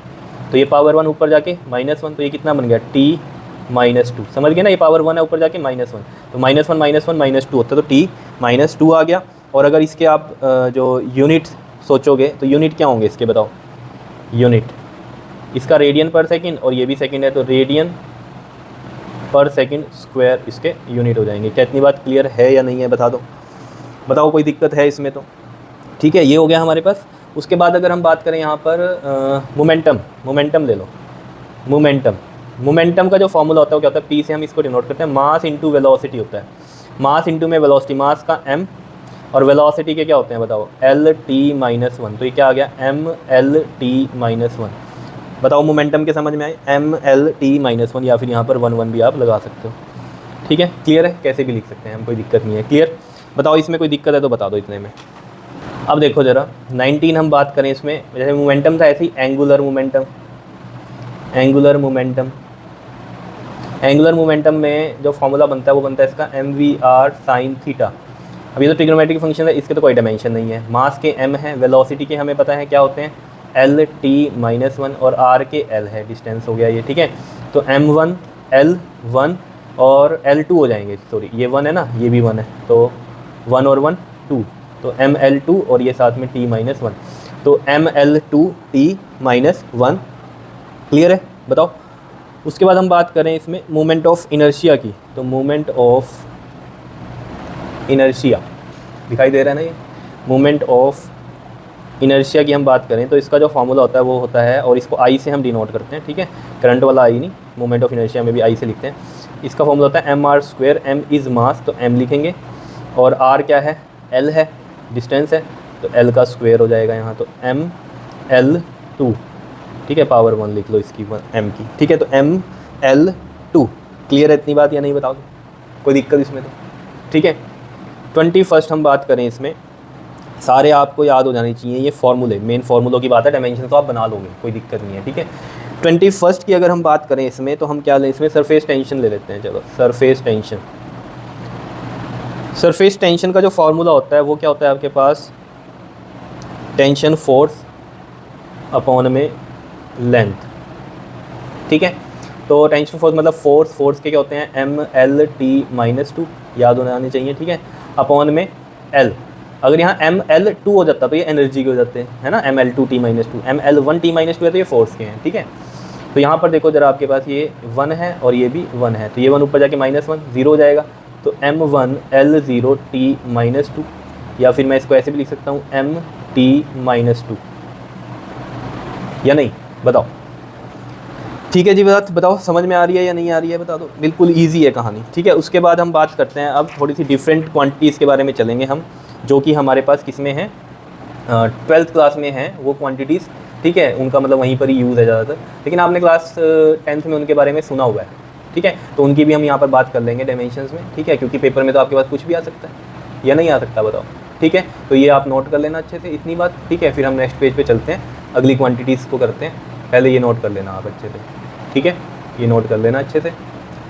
तो ये पावर 1 ऊपर जाके -1, तो ये कितना बन गया, t-2। समझ गए ना, ये पावर 1 है ऊपर जाके -1, तो -1 -1 -2 होता है, तो t-2 आ गया। और अगर इसके आप जो यूनिट सोचोगे तो यूनिट क्या होंगे इसके, बताओ यूनिट, इसका रेडियन पर सेकंड और ये भी सेकंड है, तो रेडियन पर सेकंड स्क्वायर इसके यूनिट हो जाएंगे। क्या इतनी बात क्लियर है या नहीं है, बता दो, बताओ कोई दिक्कत है इसमें तो, ठीक है। ये हो गया हमारे पास। उसके बाद अगर हम बात करें यहाँ पर मोमेंटम ले लो, मोमेंटम का जो फॉर्मूला होता है वो क्या होता है, p से हम इसको डिनोट करते हैं, मास इंटू वेलोसिटी होता है, मास इंटू में वेलोसिटी, मास का m और वेलोसिटी के क्या होते हैं बताओ, l-t-1, तो ये क्या आ गया, m-l-t-1। बताओ मोमेंटम के समझ में आए, m-l-t-1, या फिर यहाँ पर 1 भी आप लगा सकते हो, ठीक है, क्लियर है, कैसे भी लिख सकते हैं हम, कोई दिक्कत नहीं है, क्लियर। बताओ इसमें कोई दिक्कत है तो बता दो इतने में। अब देखो ज़रा 19 हम बात करें इसमें, जैसे मोमेंटम था ऐसे ही एंगुलर मोमेंटम में जो फॉर्मूला बनता है वो बनता है इसका mv/r sin थीटा। अब ये तो ट्रिग्नोमेट्रिक फंक्शन है, इसके तो कोई डायमेंशन नहीं है, मास के m है, वेलोसिटी के हमें पता है क्या होते हैं l-t-1, और r के l है, डिस्टेंस हो गया ये, ठीक है। तो m1 l1 और l2 हो जाएंगे, सॉरी ये 1 है ना, ये भी 1 है, तो 1 और 1 2, तो ml2 और ये साथ में t-1, तो ml2 t-1 क्लियर है, बताओ। उसके बाद हम बात करें इसमें मोमेंट ऑफ इनर्शिया की, तो मोमेंट ऑफ इनर्शिया दिखाई दे रहा है ना, ये मोमेंट ऑफ इनर्शिया की हम बात करें तो इसका जो फार्मूला होता है वो होता है, और इसको आई से हम डिनोट करते हैं, ठीक है, करंट वाला आई नहीं, मोमेंट ऑफ इनर्शिया में भी आई से लिखते हैं। इसका फार्मूला होता है M R square, M is mass तो एम लिखेंगे, और आर क्या है, एल है, डिस्टेंस है, तो एल का स्क्वायर हो जाएगा यहाँ, तो एम एल टू, ठीक है, पावर 1 लिख लो इसकी, एम की, ठीक है, तो एम एल टू। क्लियर है इतनी बात या नहीं, बताओ कोई दिक्कत इसमें तो, ठीक है। 21 हम बात करें, इसमें सारे आपको याद हो जाने चाहिए ये फार्मूले, मेन फार्मूलों की बात है, डायमेंशन तो आप बना लोगे, कोई दिक्कत नहीं है, ठीक है। 21 की अगर हम बात करें इसमें, तो हम क्या लें, इसमें सरफेस टेंशन ले लेते हैं, चलो सरफेस टेंशन। सरफेस टेंशन का जो फार्मूला होता है वो क्या होता है आपके पास, टेंशन फोर्स अपॉन में लेंथ, ठीक है। तो टेंशन फोर्स मतलब फोर्स के क्या होते हैं, M L T minus two, याद होने आनी चाहिए, ठीक है, अपॉन में एल। अगर यहाँ एम एल टू हो जाता तो ये एनर्जी के हो जाते हैं, है ना, M L two T minus two, M L one T minus two है तो ये फोर्स के हैं, ठीक है। तो यहाँ पर देखो जरा, आपके पास ये 1 है और ये भी 1 है, तो ये 1 ऊपर जाके -1 0 हो जाएगा, तो M one L zero T minus two, या फिर मैं इसको ऐसे भी लिख सकता हूँ एम टी माइनस टू, या नहीं, बताओ। ठीक है जी, बताओ समझ में आ रही है या नहीं आ रही है, बता दो। बिल्कुल ईजी है कहानी, ठीक है। उसके बाद हम बात करते हैं अब थोड़ी सी डिफरेंट क्वांटिटीज़ के बारे में चलेंगे हम, जो कि हमारे पास किस में है, 12th क्लास में है वो क्वांटिटीज़, ठीक है, उनका मतलब वहीं पर ही यूज़ है ज़्यादातर, लेकिन आपने क्लास 10th में उनके बारे में सुना हुआ है, ठीक है, तो उनकी भी हम यहाँ पर बात कर लेंगे डायमेंशंस में, ठीक है, क्योंकि पेपर में तो आपके पास कुछ भी आ सकता है या नहीं आ सकता, बताओ, ठीक है। तो ये आप नोट कर लेना अच्छे से इतनी बात, ठीक है। फिर हम नेक्स्ट पेज पे चलते हैं, अगली क्वांटिटीज़ को करते हैं, पहले ये नोट कर लेना आप अच्छे से, ठीक है, ये नोट कर लेना अच्छे से,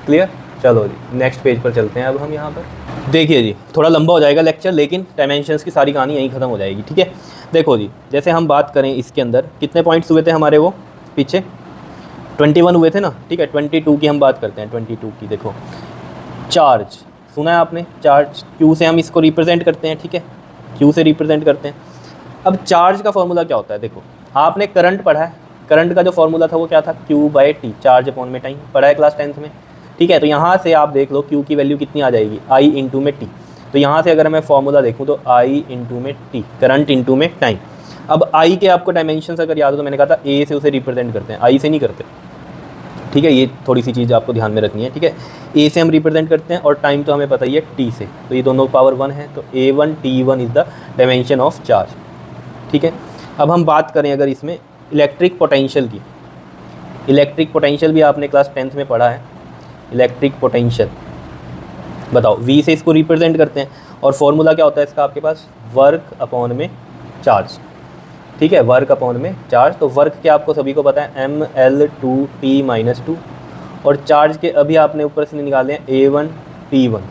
क्लियर। चलो जी नेक्स्ट पेज पर चलते हैं अब हम यहाँ पर। देखिए जी, थोड़ा लंबा हो जाएगा लेक्चर, लेकिन डायमेंशंस की सारी कहानी यहीं ख़त्म हो जाएगी, ठीक है। देखो जी, जैसे हम बात करें इसके अंदर कितने पॉइंट्स हुए थे हमारे, वो पीछे 21 हुए थे ना, ठीक है। 22 की हम बात करते हैं, 22 की देखो, चार्ज सुना है आपने, चार्ज क्यू से हम इसको रिप्रेजेंट करते हैं, ठीक है, क्यू से रिप्रेजेंट करते हैं। अब चार्ज का फॉर्मूला क्या होता है, देखो आपने करंट पढ़ा है, करंट का जो फॉर्मूला था वो क्या था, Q by T, charge upon में टाइम, पढ़ा है क्लास 10th में, ठीक है। तो यहाँ से आप देख लो Q की वैल्यू कितनी आ जाएगी, I इंटू में टी, तो यहाँ से अगर मैं फॉर्मूला देखूँ तो I इंटू में टी, करंट इंटू में टाइम। अब I के आपको डायमेंशंस अगर याद हो तो मैंने कहा था A से उसे रिप्रेजेंट करते हैं, I से नहीं करते, ठीक है, ये थोड़ी सी चीज़ आपको ध्यान में रखनी है, ठीक है। A से हम रिप्रेजेंट करते हैं, और टाइम तो हमें पता ही है T से, तो ये दोनों पावर 1 है, तो A1 T1 is the dimension of charge, ठीक है। अब हम बात करें अगर इसमें इलेक्ट्रिक पोटेंशियल की, इलेक्ट्रिक पोटेंशियल भी आपने क्लास 10th में पढ़ा है, इलेक्ट्रिक पोटेंशियल, बताओ V से इसको रिप्रेजेंट करते हैं, और फॉर्मूला क्या होता है इसका आपके पास, वर्क अपॉन में चार्ज, ठीक है, वर्क अपॉन में चार्ज। तो वर्क क्या आपको सभी को पता है, M L two T minus two, और चार्ज के अभी आपने ऊपर से निकाले हैं A1 T1,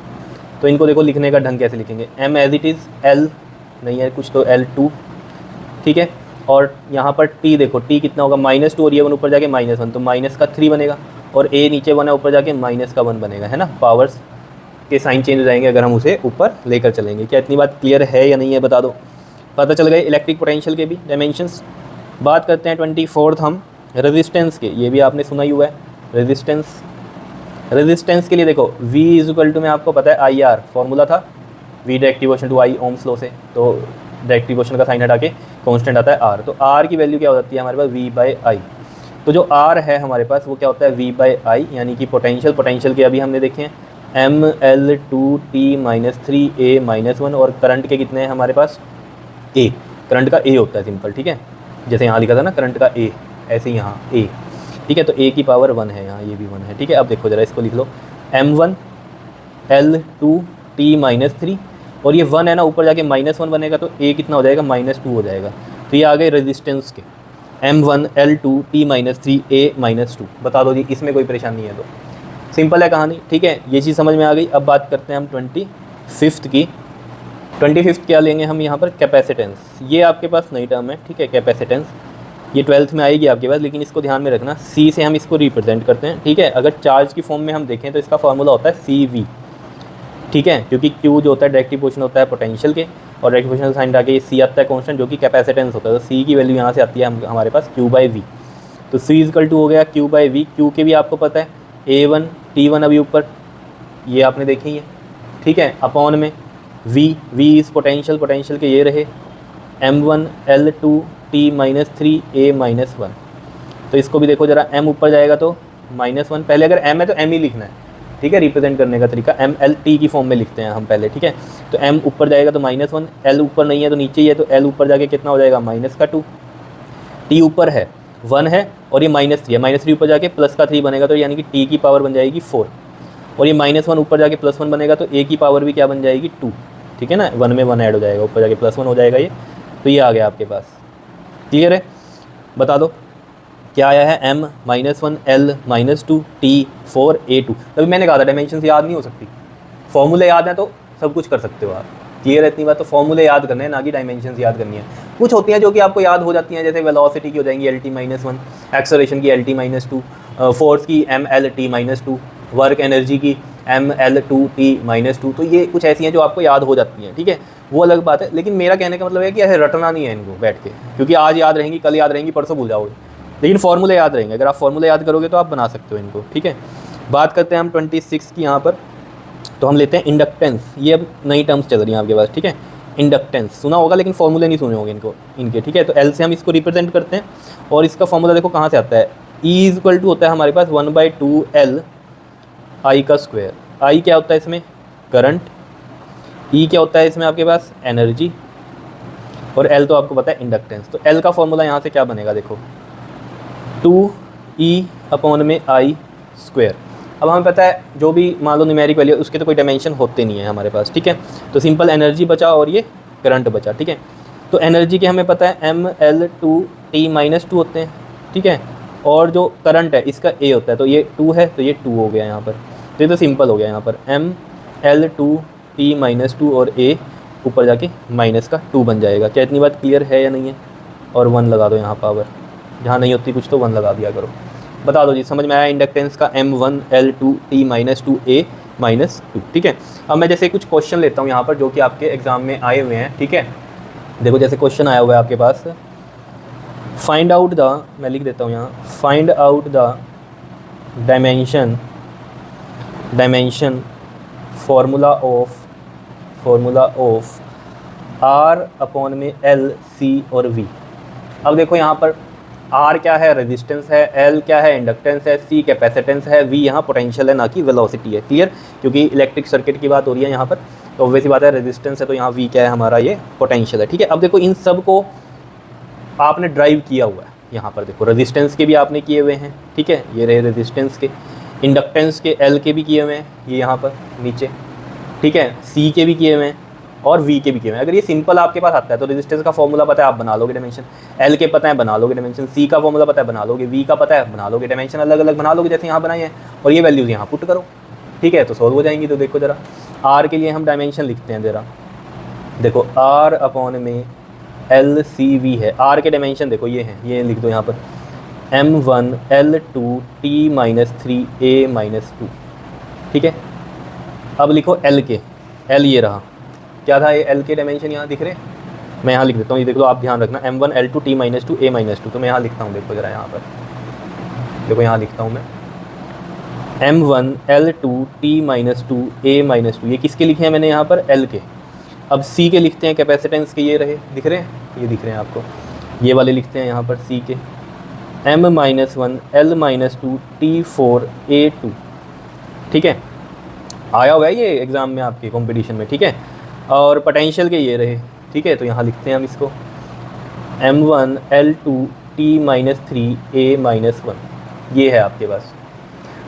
तो इनको देखो लिखने का ढंग कैसे लिखेंगे, M as it is, L नहीं है कुछ तो L2, ठीक है, और यहाँ पर T देखो, T कितना होगा -2, और ये 1 ऊपर जाके -1, तो माइनस का 3 बनेगा, और A नीचे 1 है ऊपर जाके माइनस का 1 बनेगा, है ना, पावर्स के साइन चेंज हो जाएंगे अगर हम उसे ऊपर लेकर चलेंगे। क्या इतनी बात क्लियर है या नहीं है, बता दो। पता चल गए इलेक्ट्रिक पोटेंशियल के भी डायमेंशंस। बात करते हैं 24th हम रेजिस्टेंस के, ये भी आपने सुना ही हुआ है, रेजिस्टेंस। रेजिस्टेंस के लिए देखो V इज़ टू में आपको पता है IR, फॉर्मूला था V direct devotion to I Ohm's law से, तो डायरेक्ट डिवोशन का साइन हटा के कांस्टेंट आता है R, तो R की वैल्यू क्या हो जाती है हमारे पास, V बाई आई। तो जो R है हमारे पास वो क्या होता है, V बाई आई, यानी कि पोटेंशियल, पोटेंशियल के अभी हमने देखे हैं M L two T minus 3A minus 1, और करंट के कितने हैं हमारे पास, A, करंट का A होता है सिंपल, ठीक है, जैसे यहाँ लिखा था ना करंट का A, ऐसे ही यहाँ A, ठीक है, तो A की पावर 1 है यहाँ, ये भी 1 है, ठीक है। अब देखो जरा इसको लिख लो, M1 L2 T माइनस 3, और ये 1 है ना, ऊपर जाके -1 बनेगा, तो A कितना हो जाएगा, -2 हो जाएगा। तो ये आ गए रेजिस्टेंस के, M1 L2 T minus 3A minus 2। बता दो जी, इसमें कोई परेशानी है तो सिंपल है कहानी, ठीक है, ये चीज़ समझ में आ गई। अब बात करते हैं हम 25th की। 25th क्या लेंगे हम यहाँ पर, कैपेसिटेंस। ये आपके पास नई टर्म है, ठीक है, कैपेसिटेंस, ये 12th में आएगी आपके पास, लेकिन इसको ध्यान में रखना, C से हम इसको रिप्रेजेंट करते हैं, ठीक है। अगर चार्ज की फॉर्म में हम देखें तो इसका फार्मूला होता है CV, ठीक है, क्योंकि Q जो होता है डायरेक्ट डिवोशन होता है पोटेंशियल के, और डायरेक्ट डिवोशन साइन डाके C आता है कांस्टेंट जो कि कैपेसिटेंस होता है, तो C की वैल्यू यहाँ से आती है हमारे पास Q बाई V। तो C इजकल टू हो गया Q बाई वी, Q के भी आपको पता है A1 T1 अभी ऊपर ये आपने देखे ही है, ठीक है, अपॉन में V इज़ पोटेंशियल, पोटेंशियल के ये रहे M1 L2 T minus 3 A minus 1। तो इसको भी देखो ज़रा, M ऊपर जाएगा तो -1, पहले अगर M है तो M ही लिखना है, ठीक है, रिप्रेजेंट करने का तरीका MLT की फॉर्म में लिखते हैं हम पहले, ठीक है। तो M ऊपर जाएगा तो -1, L ऊपर नहीं है तो नीचे ही है, तो L ऊपर जाके कितना हो जाएगा -2, T ऊपर है 1 है और ये -3 है, -3 ऊपर जाके +3 बनेगा, तो यानी कि T की पावर बन जाएगी 4, और ये -1 ऊपर जाके +1 बनेगा तो A की पावर भी क्या बन जाएगी 2, ठीक है ना, 1 में 1 ऐड हो जाएगा, ऊपर जाके +1 हो जाएगा ये, तो ये आ गया आपके पास। क्लियर है, बता दो क्या आया है, M -1 L -2 T 4 A2। तभी मैंने कहा था डायमेंशन याद नहीं हो सकती, फॉर्मूले याद है तो सब कुछ कर सकते हो आप। क्लियर है इतनी बात, तो फॉर्मूले याद करने हैं ना कि डायमेंशन याद करनी है। कुछ होती हैं जो कि आपको याद हो जाती हैं, जैसे वेलोसिटी की हो जाएंगी LT -1, एक्सेलरेशन की LT -2, फोर्स की MLT -2, वर्क एनर्जी की ML2T -2, तो ये कुछ ऐसी हैं जो आपको याद हो जाती हैं, ठीक है, वो अलग बात है। लेकिन मेरा कहने का मतलब है कि ऐसे रटना नहीं है इनको बैठ के, क्योंकि आज याद रहेंगी, कल याद रहेंगी, परसों भूल जाओगे, लेकिन फार्मूले याद रहेंगे। अगर आप फार्मूले याद करोगे तो आप बना सकते हो इनको, ठीक है। बात करते हैं हम 26 की यहाँ पर, तो हम लेते हैं इंडक्टेंस। ये अब नई टर्म्स चल रही हैं आपके पास, ठीक है। इंडक्टेंस सुना होगा लेकिन फार्मूले नहीं सुने होंगे इनके, ठीक है। तो L से हम इसको रिप्रेजेंट करते हैं, और इसका फार्मूला देखो कहाँ से आता है, E इक्वल टू होता है हमारे पास 1/2L I का स्क्वायर। I क्या होता है इसमें, करंट, E क्या होता है इसमें आपके पास, एनर्जी, और L तो आपको पता है इंडक्टेंस। तो L का फॉर्मूला यहाँ से क्या बनेगा देखो, 2E अपॉन में I स्क्वायर। अब हमें पता है जो भी मान लो न्यूमेरिक वैल्यू उसके तो कोई डायमेंशन होते नहीं है हमारे पास, ठीक है। तो सिंपल एनर्जी बचा और ये करंट बचा, ठीक है। तो एनर्जी के हमें पता है ML2T -2 होते हैं, ठीक है, और जो करंट है इसका A होता है, तो ये 2 है तो ये 2 हो गया यहाँ पर, तो ये तो सिंपल हो गया यहाँ पर ML2T -2 और A ऊपर जाके माइनस का 2 बन जाएगा। क्या इतनी बात क्लियर है या नहीं है, और 1 लगा दो यहाँ पावर, जहाँ नहीं होती कुछ तो 1 लगा दिया करो। बता दो जी, समझ में आया इंडक्टेंस का, M1 L2T -2 A -2, ठीक है। अब मैं जैसे कुछ क्वेश्चन लेता हूँ यहाँ पर जो कि आपके एग्जाम में आए हुए हैं, ठीक है। देखो जैसे क्वेश्चन आया हुआ है आपके पास, फाइंड आउट द, मैं लिख देता हूँ यहाँ, find out the dimension formula of R upon में L C और V। अब देखो यहाँ पर R क्या है, रेजिस्टेंस है, L क्या है, इंडक्टेंस है, C कैपेसिटेंस है, V यहाँ पोटेंशियल है ना कि वेलोसिटी है। क्लियर, क्योंकि इलेक्ट्रिक सर्किट की बात हो रही है यहाँ पर, तो ऑब्वियस बात है रेजिस्टेंस है तो यहाँ V क्या है हमारा, ये पोटेंशियल है, ठीक है। अब देखो इन सब को आपने ड्राइव किया हुआ है यहाँ पर, देखो रेजिस्टेंस के भी आपने किए हुए हैं, ठीक है, ये रहे रेजिस्टेंस के, इंडक्टेंस के L के भी किए हुए हैं ये यहाँ पर नीचे, ठीक है, C के भी किए हुए हैं और V के भी किए हुए हैं। अगर ये सिंपल आपके पास आता है तो रेजिस्टेंस का फॉर्मूला पता है आप बना लोगे डायमेंशन, L के पता है बना लोगे डायमेंशन, C का फॉर्मूला पता है बना लोगे, V का पता है बना लोगे, डायमेंशन अलग अलग बना लोगे जैसे यहाँ बनाए हैं, और ये वैल्यूज़ यहाँ पुट करो, ठीक है, तो सॉल्व हो जाएंगी। तो देखो ज़रा R के लिए हम डायमेंशन लिखते हैं ज़रा, देखो R अपॉन में LCV है, R के डायमेंशन देखो ये हैं, ये लिख दो यहाँ पर, M1 L2T -3 A -2, ठीक है। अब लिखो L के, L ये रहा, क्या था ये L के डायमेंशन यहाँ दिख रहे, मैं यहाँ लिख देता हूँ, ये देख लो आप ध्यान रखना, M1 L2T -2 A -2, तो मैं यहाँ लिखता हूँ, देखो ज़रा यहाँ पर, देखो यहाँ लिखता हूँ मैं, M1 L2T -2 A -2, ये किसके लिखे हैं मैंने यहाँ पर, L के। अब C के लिखते हैं, कैपेसिटेंस के ये रहे, दिख रहे हैं, ये दिख रहे हैं आपको, ये वाले लिखते हैं यहाँ पर C के, M-1 L -2 T4 A2, ठीक है, आया हुआ है ये एग्ज़ाम में आपके कंपटीशन में, ठीक है। और पोटेंशियल के ये रहे, ठीक है, तो यहाँ लिखते हैं हम इसको, M1 L2 T -3 A -1, ये है आपके पास।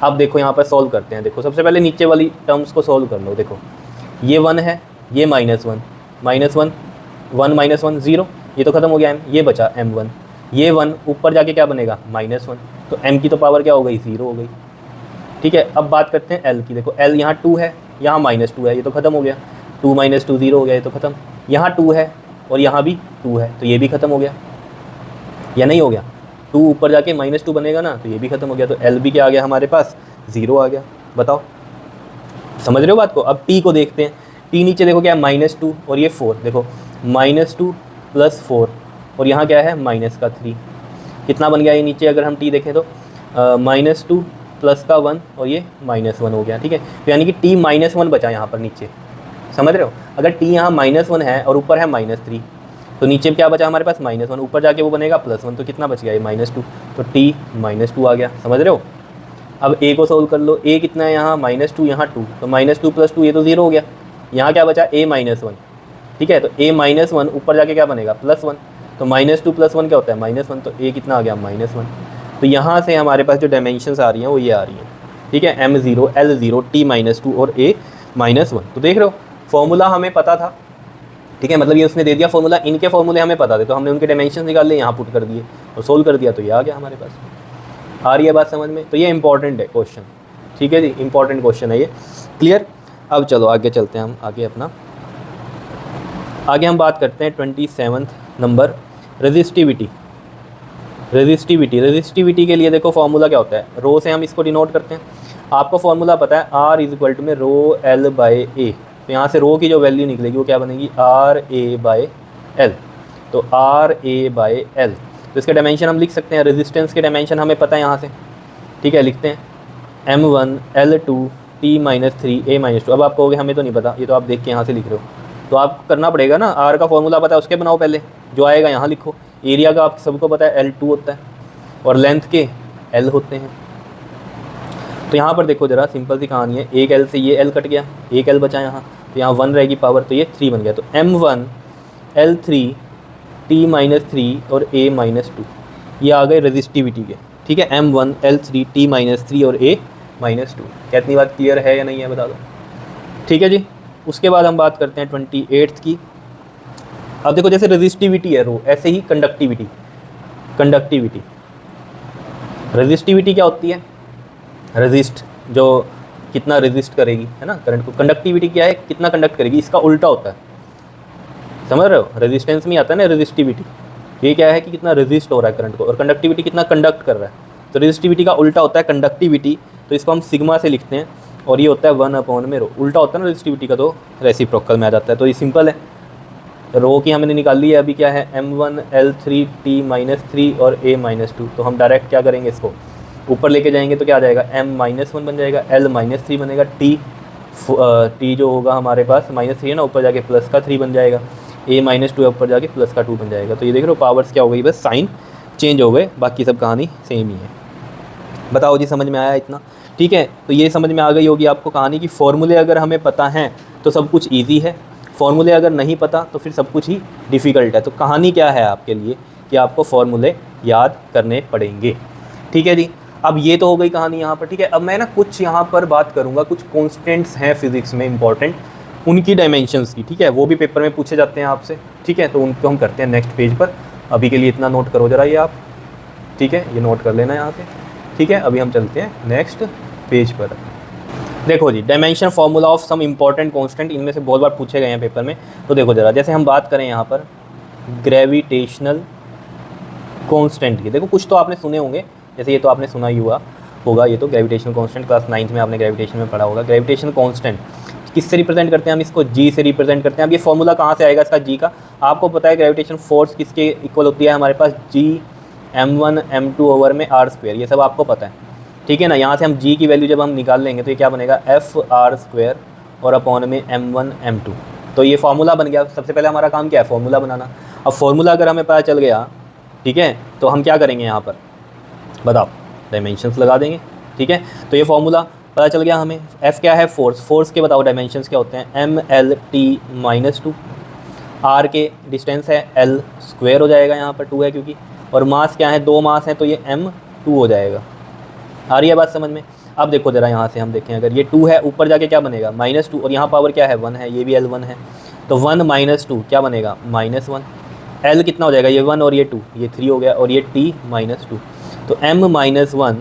अब देखो यहाँ पर सॉल्व करते हैं, देखो सबसे पहले नीचे वाली टर्म्स को सॉल्व कर लो, देखो ये 1 है, ये -1 -1 0, ये तो ख़त्म हो गया M, ये बचा M1, ये 1 ऊपर जाके क्या बनेगा -1, तो M की तो पावर क्या हो गई, 0 हो गई, ठीक है। अब बात करते हैं L की, देखो L यहाँ 2 है, यहाँ -2 है, ये तो ख़त्म हो गया, 2 -2 0 हो गया, ये तो ख़त्म, यहाँ 2 है और यहाँ भी 2 है, तो ये भी ख़त्म हो गया, या नहीं हो गया, 2 ऊपर जाके -2 बनेगा ना, तो ये भी ख़त्म हो गया, तो L भी क्या आ गया हमारे पास, 0 आ गया। बताओ समझ रहे हो बात को। अब T को देखते हैं, T नीचे देखो क्या है, -2 और ये 4, देखो -2 + 4 और यहाँ क्या है -3, कितना बन गया ये नीचे अगर हम t देखें तो -2 प्लस का 1 और ये -1 हो गया, ठीक है। तो यानी कि t -1 बचा यहाँ पर नीचे, समझ रहे हो। अगर t यहाँ -1 है और ऊपर है -3 तो नीचे क्या बचा हमारे पास -1, ऊपर जाके वो बनेगा +1, तो कितना बच गया ये -2, तो t -2 आ गया, समझ रहे हो। अब a को सोल्व कर लो, a कितना है यहाँ -2, यहाँ 2, तो -2 + 2 ये तो 0 हो गया। यहाँ क्या बचा a -1, ठीक है। तो a -1 ऊपर जाके क्या बनेगा +1, तो -2 + 1 क्या होता है -1, तो a कितना आ गया -1। तो यहाँ से हमारे पास जो डायमेंशंस आ रही हैं वो ये आ रही हैं, ठीक है, m0 l0 t -2 और a -1। तो देख रहे हो फॉर्मूला हमें पता था, ठीक है, मतलब ये उसने दे दिया फॉर्मूला, इनके फॉर्मूले हमें पता थे तो हमने उनके डायमेंशन निकाल लिए, यहाँ पुट कर दिए और सोल्व कर दिया, तो ये आ गया हमारे पास। आ रही है बात समझ में। तो ये इंपॉर्टेंट है क्वेश्चन, ठीक है जी, इंपॉर्टेंट क्वेश्चन है ये, क्लियर। अब चलो आगे चलते हैं हम, आगे हम बात करते हैं 27 नंबर रेजिस्टिविटी। रेजिस्टिविटी के लिए देखो फॉर्मूला क्या होता है, रो से हम इसको डिनोट करते हैं। आपको फॉर्मूला पता है R = में ρl/a, तो यहाँ से रो की जो वैल्यू निकलेगी वो क्या बनेगी RA/L, तो RA/L। तो इसके डायमेंशन हम लिख सकते हैं, रेजिस्टेंस के डायमेंशन हमें पता है यहाँ से, ठीक है, लिखते हैं m1 l2 t -3 a -2। अब आप कहोगे हमें तो नहीं पता, ये तो आप देख के यहाँ से लिख रहे हो, तो आपको करना पड़ेगा ना, R का फॉर्मूला पता है उसके बनाओ पहले, जो आएगा यहाँ लिखो। एरिया का आप सबको पता है L2 होता है और लेंथ के L होते हैं। तो यहाँ पर देखो ज़रा सिंपल सी कहानी है, एक L से ये L कट गया, एक L बचा यहाँ, तो यहाँ 1 रहेगी पावर, तो ये 3 बन गया। तो m1 l3 t -3 और a -2 ये आ गए रेजिस्टिविटी के, ठीक है, m1 l3 t -3 और a -2। क्या इतनी बात क्लियर है या नहीं है बता दो, ठीक है जी। उसके बाद हम बात करते हैं 28 की। अब देखो जैसे रेजिस्टिविटी है रो, ऐसे ही कंडक्टिविटी। रेजिस्टिविटी क्या होती है, रेजिस्ट जो कितना रेजिस्ट करेगी, है ना, करंट को। कंडक्टिविटी क्या है, कितना कंडक्ट करेगी, इसका उल्टा होता है, समझ रहे हो। रेजिस्टेंस में आता है ना रेजिस्टिविटी, ये क्या है कि कितना रेजिस्ट हो रहा है करंट को, और कंडक्टिविटी कितना कंडक्ट कर रहा है। तो रेजिस्टिविटी का उल्टा होता है कंडक्टिविटी, तो इसको हम सिग्मा से लिखते हैं, और ये होता है 1/ρ। उल्टा होता है ना रेजिस्टिविटी का, तो रेसिप्रोकल में आ जाता है। तो ये सिंपल है, रो की हमने निकाल ली है, अभी क्या है m1 l3 t -3 और a -2। तो हम डायरेक्ट क्या करेंगे, इसको ऊपर लेके जाएंगे तो क्या आ जाएगा m -1 बन जाएगा, l -3 बनेगा, t जो होगा हमारे पास -3 है ना, ऊपर जाके प्लस का 3 बन जाएगा, a -2 है, ऊपर जाके प्लस का 2 बन जाएगा। तो ये देख रहे हो पावर्स क्या हो गई, बस साइन चेंज हो गए, बाकी सब कहानी सेम ही है। बताओ जी समझ में आया इतना, ठीक है। तो ये समझ में आ गई होगी आपको कहानी की फॉर्मूले अगर हमें पता है तो सब कुछ ईजी है, फॉर्मूले अगर नहीं पता तो फिर सब कुछ ही डिफ़िकल्ट है। तो कहानी क्या है आपके लिए कि आपको फॉर्मूले याद करने पड़ेंगे, ठीक है जी। अब ये तो हो गई कहानी यहाँ पर, ठीक है। अब मैं ना कुछ यहाँ पर बात करूँगा, कुछ कॉन्स्टेंट्स हैं फिज़िक्स में इंपॉर्टेंट, उनकी डायमेंशंस की, ठीक है, वो भी पेपर में पूछे जाते हैं आपसे, ठीक है। तो उनको हम करते हैं नेक्स्ट पेज पर। अभी के लिए इतना नोट करो जरा ये आप, ठीक है, ये नोट कर लेना यहाँ पे, ठीक है। अभी हम चलते हैं नेक्स्ट पेज पर। देखो जी, dimension formula of some important constant, इनमें से बहुत बार पूछे गए हैं पेपर में। तो देखो जरा, जैसे हम बात करें यहाँ पर ग्रेविटेशनल कांस्टेंट की, देखो कुछ तो आपने सुने होंगे, जैसे ये तो आपने सुना ही होगा, ये तो ग्रेविटेशनल कांस्टेंट क्लास 9th में आपने ग्रेविटेशन में पढ़ा होगा। ग्रेविटेशनल कांस्टेंट किससे रिप्रेजेंट करते हैं हम इसको, जी से रिप्रेजेंट करते हैं। अब ये फॉर्मूला कहाँ से आएगा इसका, जी का, आपको पता है ग्रेविटेशन फोर्स किसके इक्वल होती है हमारे पास, जी m1 m2/r², ये सब आपको पता है, ठीक है ना। यहाँ से हम g की वैल्यू जब हम निकाल लेंगे तो ये क्या बनेगा fr² और अपॉन में m1 m2। तो ये फार्मूला बन गया। सबसे पहले हमारा काम क्या है, फार्मूला बनाना। अब फार्मूला अगर हमें पता चल गया, ठीक है, तो हम क्या करेंगे यहाँ पर बताओ, डायमेंशंस लगा देंगे, ठीक है। तो ये फार्मूला पता चल गया हमें। f क्या है, फोर्स के बताओ डायमेंशंस क्या होते हैं, mlt -2, r के डिस्टेंस है l² हो जाएगा, यहाँ पर 2 है क्योंकि, और मास क्या है, 2 मास है तो ये m2 हो जाएगा। आ रही है बात समझ में। अब देखो जरा यहाँ से हम देखें, अगर ये 2 है, ऊपर जाके क्या बनेगा -2, और यहाँ पावर क्या है 1 है, ये भी l1 है, तो 1 - 2 क्या बनेगा -1। l कितना हो जाएगा, ये 1 और ये 2, ये 3 हो गया, और ये t -2, तो m -1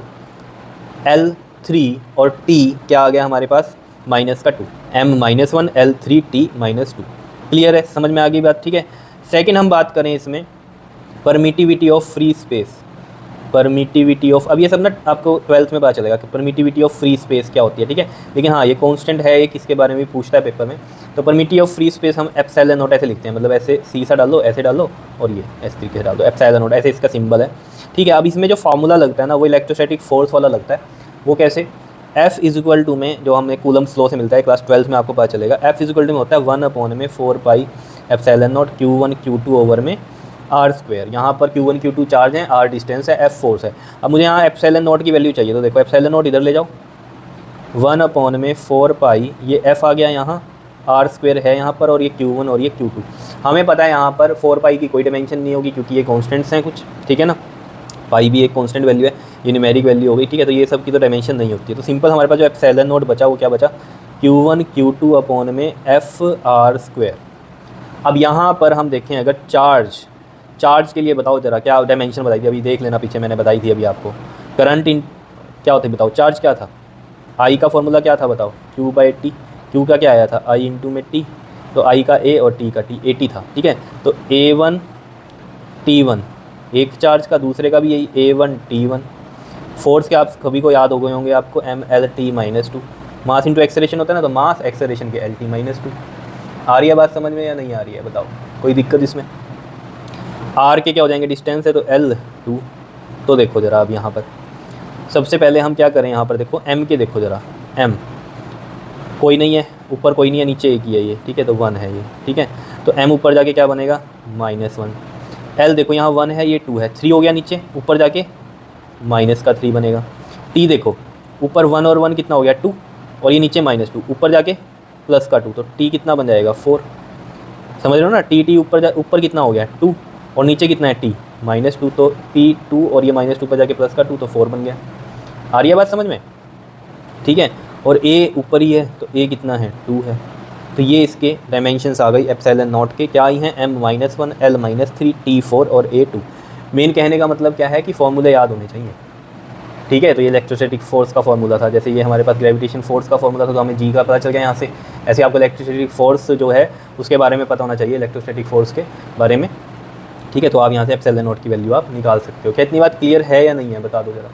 l3 और t क्या आ गया हमारे पास -2, m -1 l3 t -2। क्लियर है, समझ में आ गई बात, ठीक है। सेकेंड हम बात करें इसमें permittivity of free space, permittivity of, अब ये सब ना आपको 12th में पता चलेगा कि परमिटिविटी ऑफ फ्री स्पेस क्या होती है, ठीक है। लेकिन हाँ, ये कांस्टेंट है, एक इसके बारे में भी पूछता है पेपर में। तो परमिटिविटी ऑफ फ्री स्पेस हम एप्सिलॉन नॉट ऐसे लिखते हैं, मतलब ऐसे सी सा डालो, ऐसे डालो और ये ऐसे तरीके से डाल दो, एप्सिलॉन नॉट ऐसे इसका सिंबल है, ठीक है। अब इसमें जो फार्मूला लगता है ना वो इलेक्ट्रोस्टैटिक फोर्स वाला लगता है। वो कैसे, F इज इक्वल टू में जो हमें कूलम्स लॉ से मिलता है क्लास 12 में आपको पता चलेगा, F इज इक्वल टू में होता है 1/4 pi epsilon not Q1 Q2 over में R स्क्वायर। यहाँ पर Q1 Q2 चार्ज है, R डिस्टेंस है, F फोर्स है। अब मुझे यहाँ एप्सिलॉन नॉट की वैल्यू चाहिए, तो देखो एप्सिलॉन नॉट इधर ले जाओ, 1/4 पाई, ये F आ गया यहाँ, R स्क्वायर है यहाँ पर, और ये Q1 और ये Q2। हमें पता है यहाँ पर 4 पाई की कोई डिमेंशन नहीं होगी क्योंकि ये कॉन्स्टेंट्स हैं कुछ, ठीक है ना, पाई भी एक कांस्टेंट वैल्यू है, ये न्यूमेरिक वैल्यू हो गई, ठीक है। तो ये सब की तो डायमेंशन नहीं होती है, तो सिंपल हमारे पास जो एप्सिलॉन नॉट बचा वो क्या बचा, Q1 Q2 अपॉन में F R स्क्वायर। अब यहाँ पर हम देखें अगर चार्ज के लिए बताओ जरा क्या डायमेंशन बताई थी, अभी देख लेना, पीछे मैंने बताई थी अभी आपको। करंट इन क्या होता है बताओ, चार्ज क्या था, I का फॉर्मूला क्या था बताओ, Q/T, Q का क्या आया था I इंटू में T, तो I का A और T का T, AT था, ठीक है। तो A1 T1 एक चार्ज का, दूसरे का भी यही A1 T1। फोर्स के आप सभी को याद हो गए होंगे आपको, MLT-2, मास इंटू एक्सेलरेशन होता है ना, तो मास एक्सेलरेशन के LT-2। आ रही है बात समझ में या नहीं आ रही है बताओ, कोई दिक्कत इसमें। R के क्या हो जाएंगे, डिस्टेंस है तो L2। तो देखो ज़रा अब यहाँ पर सबसे पहले हम क्या करें, यहाँ पर देखो M के, देखो ज़रा M कोई नहीं है, ऊपर कोई नहीं है, नीचे एक ही है ये, ठीक है, तो 1 है ये, ठीक है। तो M ऊपर जाके क्या बनेगा -1। L देखो यहाँ 1 है, ये 2 है, 3 हो गया नीचे, ऊपर जाके -3 बनेगा। T देखो ऊपर 1 और 1 कितना हो गया 2, और ये नीचे -2, ऊपर जाके +2, तो T कितना बन जाएगा 4। समझ रहे हो ना, T ऊपर कितना हो गया 2 और नीचे कितना है T -2, तो T2 और ये -2 पर जाके +2, तो 4 बन गया। आ रही है बात समझ में, ठीक है। और A ऊपर ही है तो A कितना है 2 है, तो ये इसके डायमेंशंस आ गई एप्सिलॉन नॉट के, क्या आई हैं M-1 L-3 T4 और A2। मेन कहने का मतलब क्या है कि फॉर्मूले याद होने चाहिए, ठीक है। तो ये इलेक्ट्रोस्टैटिक फोर्स का फॉर्मूला था, जैसे ये हमारे पास ग्रेविटेशन फोर्स का फॉर्मूला था, तो हमें G का पता चल गया यहाँ से। ऐसे आपको इलेक्ट्रोस्टैटिक फोर्स जो है उसके बारे में पता होना चाहिए, इलेक्ट्रोस्टैटिक फोर्स के बारे में, ठीक है। तो आप यहाँ से एप्सिलॉन नॉट की वैल्यू आप निकाल सकते हो। क्या इतनी बात क्लियर है या नहीं है बता दो ज़रा,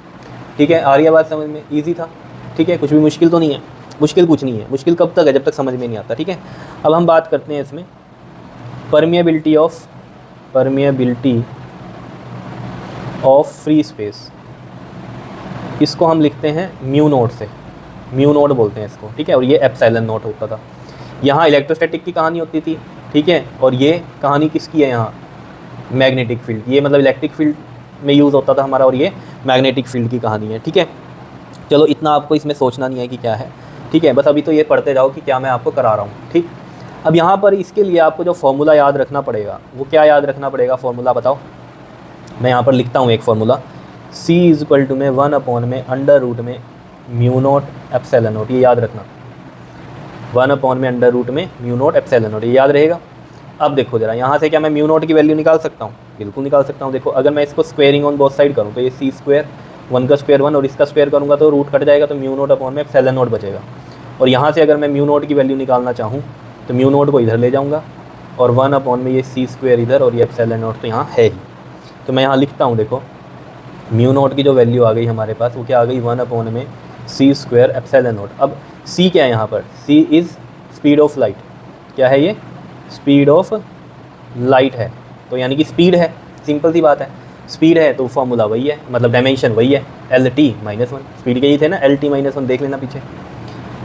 ठीक है। आ रही है बात समझ में, ईजी था, ठीक है, कुछ भी मुश्किल तो नहीं है, मुश्किल कुछ नहीं है, मुश्किल कब तक है जब तक समझ में नहीं आता, ठीक है। अब हम बात करते हैं इसमें परमिएबिलिटी ऑफ फ्री स्पेस। इसको हम लिखते हैं म्यू नोट से, म्यू नोट बोलते हैं इसको, ठीक है। और ये एप्सिलॉन नॉट होता था। यहाँ इलेक्ट्रोस्टैटिक की कहानी होती थी, ठीक है, और ये कहानी किसकी है, यहाँ मैग्नेटिक फील्ड, ये मतलब इलेक्ट्रिक फील्ड में यूज़ होता था हमारा, और ये मैग्नेटिक फील्ड की कहानी है, ठीक है। चलो इतना आपको इसमें सोचना नहीं है कि क्या है, ठीक है, बस अभी तो ये पढ़ते जाओ कि क्या मैं आपको करा रहा हूँ, ठीक। अब यहाँ पर इसके लिए आपको जो फॉर्मूला याद रखना पड़ेगा वो क्या याद रखना पड़ेगा, फॉर्मूला बताओ। मैं यहाँ पर लिखता हूँ एक formula, C is equal to में 1/√में म्यू नॉट एप्सिलॉन नॉट, ये याद रखना, 1/√में म्यू नॉट एप्सिलॉन नॉट, ये याद रहेगा। अब देखो जरा यहाँ से क्या मैं म्यू नॉट की वैल्यू निकाल सकता हूँ, बिल्कुल निकाल सकता हूँ। देखो अगर मैं इसको स्क्वेयरिंग ऑन बोथ साइड करूँ तो ये C स्क्वायर, 1 का स्क्वायर 1 और इसका स्क्वायर करूँगा तो रूट कट जाएगा, तो म्यू नॉट अपॉन में एप्सिलॉन नॉट बचेगा। और यहाँ से अगर मैं म्यू नॉट की वैल्यू निकालना चाहूँ तो म्यू नॉट को इधर ले जाऊँगा, और 1 अपॉन में ये C स्क्वायर इधर, और ये एप्सिलॉन नॉट तो यहाँ है ही। तो मैं यहाँ लिखता हूँ, देखो म्यू नॉट की जो वैल्यू आ गई हमारे पास वो क्या आ गई, 1 अपॉन में C स्क्वायर एप्सिलॉन नॉट। अब C क्या है यहाँ पर, C is speed of light, क्या है ये, स्पीड ऑफ लाइट है, तो यानी कि स्पीड है, सिंपल सी बात है, स्पीड है तो फॉर्मूला वही है, मतलब डायमेंशन वही है, LT-1, स्पीड के ही थे ना, LT-1 देख लेना पीछे,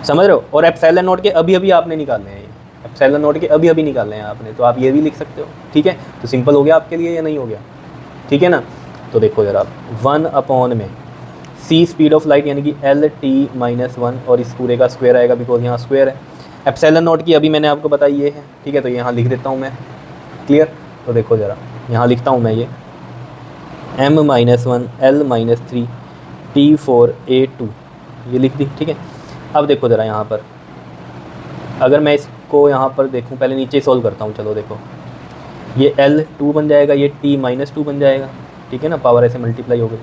समझ रहे हो। और एप्सिलॉन नॉट के अभी अभी आपने निकालने हैं, ये एप्सिलॉन नॉट के अभी अभी निकालने हैं आपने, तो आप ये भी लिख सकते हो, ठीक है। तो सिंपल हो गया आपके लिए या नहीं हो गया, ठीक है ना। तो देखो जरा 1 अपॉन में C स्पीड ऑफ लाइट यानी कि LT-1, और इस पूरे का स्क्वायर आएगा बिकॉज यहाँ स्क्वायर है। एप्सिलॉन नॉट की अभी मैंने आपको बताई ये है, ठीक है, तो यहाँ लिख देता हूँ मैं, क्लियर। तो देखो ज़रा यहाँ लिखता हूँ मैं ये M-1 L-3 T4 A2, ये लिख दी, ठीक है। अब देखो ज़रा यहाँ पर अगर मैं इसको यहाँ पर देखूँ, पहले नीचे सॉल्व करता हूँ, चलो देखो ये L2 बन जाएगा, ये T-2 बन जाएगा, ठीक है ना, पावर ऐसे मल्टीप्लाई हो गई।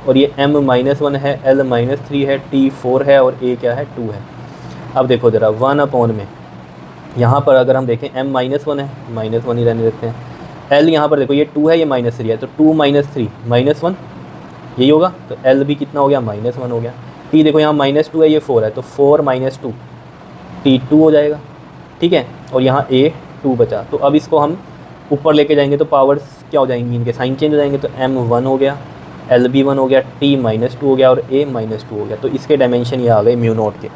और ये M-1 है, L-3 है, T4 है, और A क्या है 2 है। अब देखो ज़रा 1 अपॉन में यहाँ पर अगर हम देखें M-1 है, -1 ही रहने देते हैं। L यहाँ पर देखो ये 2 है, ये -3 है, तो 2 - 3 -1 यही होगा, तो L भी कितना हो गया, -1 हो गया। T देखो यहाँ -2 है, ये 4 है, तो 4 - 2 T2 हो जाएगा, ठीक है, और यहाँ A2 बचा। तो अब इसको हम ऊपर लेके जाएंगे तो पावर्स क्या हो जाएंगी, इनके साइन चेंज हो जाएंगे। तो M1 हो गया, LB1 हो गया, T-2 हो गया और A-2 हो गया। तो इसके डायमेंशन ये आ गए म्यू नॉट के,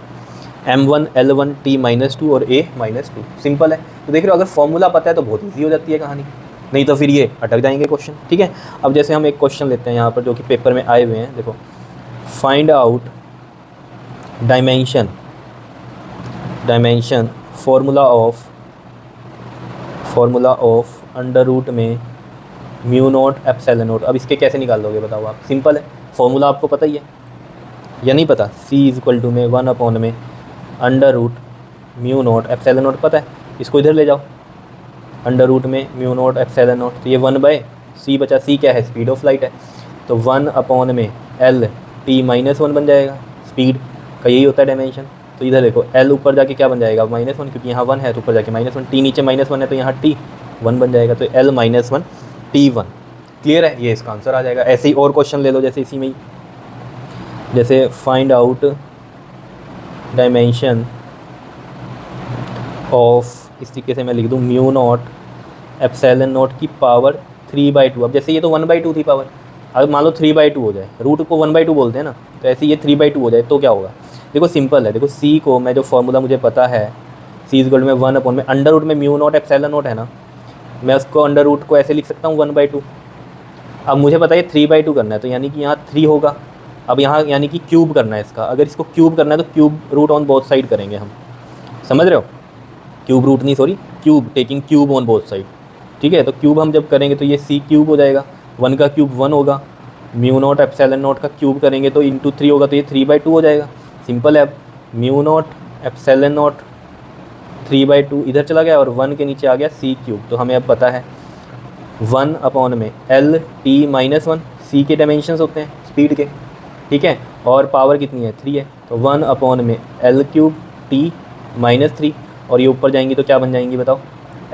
M1 L1 T-2 और A-2। सिंपल है। तो देख रहे हो, अगर फॉर्मूला पता है तो बहुत ईजी हो जाती है कहानी, नहीं तो फिर ये अटक जाएंगे क्वेश्चन। ठीक है, अब जैसे हम एक क्वेश्चन लेते हैं यहाँ पर जो कि पेपर में आए हुए हैं। देखो, find out dimension formula of under root में म्यू नॉट एप्सिलॉन नॉट। अब इसके कैसे निकाल लोगे बताओ आप? सिंपल है, फॉर्मूला आपको पता ही है या नहीं पता? C में 1 में under root mu naught epsilon naught पता है, इसको इधर ले जाओ, अंडर रूट में म्यू नॉट एप्सिलॉन नॉट। तो ये 1/c बचा, c क्या है? स्पीड ऑफ लाइट है। तो 1 में L-T-1 बन जाएगा, स्पीड का यही होता है डायमेंशन। तो इधर देखो, L ऊपर जाके क्या बन जाएगा? -1, क्योंकि यहाँ 1 है तो ऊपर जाके -1, T नीचे -1 है तो यहाँ T1 बन जाएगा। तो L-1 T1। क्लियर है, ये इसका आंसर आ जाएगा। ऐसे ही और क्वेश्चन ले लो, जैसे इसी में ही, जैसे फाइंड आउट डायमेंशन ऑफ, इस तरीके से मैं लिख दूँ, म्यू नॉट एप्सिलॉन नॉट की पावर 3/2। अब जैसे ये तो 1/2 थी पावर, अगर मान लो 3/2 हो जाए, रूट को 1/2 बोलते हैं ना, तो ऐसे ये 3/2 हो जाए तो क्या होगा? देखो सिंपल है, देखो C को मैं जो फॉर्मूला मुझे पता है, C में 1 में अंडर रूट में म्यू नॉट एप्सिलॉन नॉट है ना, मैं उसको अंडर रूट को ऐसे लिख सकता हूँ 1/2। अब मुझे पता है 3/2 करना है, तो यानी कि यहाँ 3 होगा। अब यहाँ यानी कि क्यूब करना है इसका, अगर इसको क्यूब करना है तो cube root on both side करेंगे हम, समझ रहे हो? क्यूब रूट नहीं, sorry, cube, taking cube on both side. ठीक है, तो क्यूब हम जब करेंगे तो ये C³ हो जाएगा, 1 का क्यूब 1 होगा, म्यू नॉट एप्सिलॉन नॉट का क्यूब करेंगे तो इंटू 3 होगा, तो ये 3/2 हो जाएगा। सिंपल है। अब म्यू नॉट एप्सिलॉन नॉट 3/2 इधर चला गया और 1 के नीचे आ गया C³। तो हमें अब पता है 1 में L-T-1, C के डायमेंशंस होते हैं स्पीड के, ठीक है, और पावर कितनी है? 3 है। तो 1 में L³ T-3, और ये ऊपर जाएंगी तो क्या बन जाएंगी बताओ?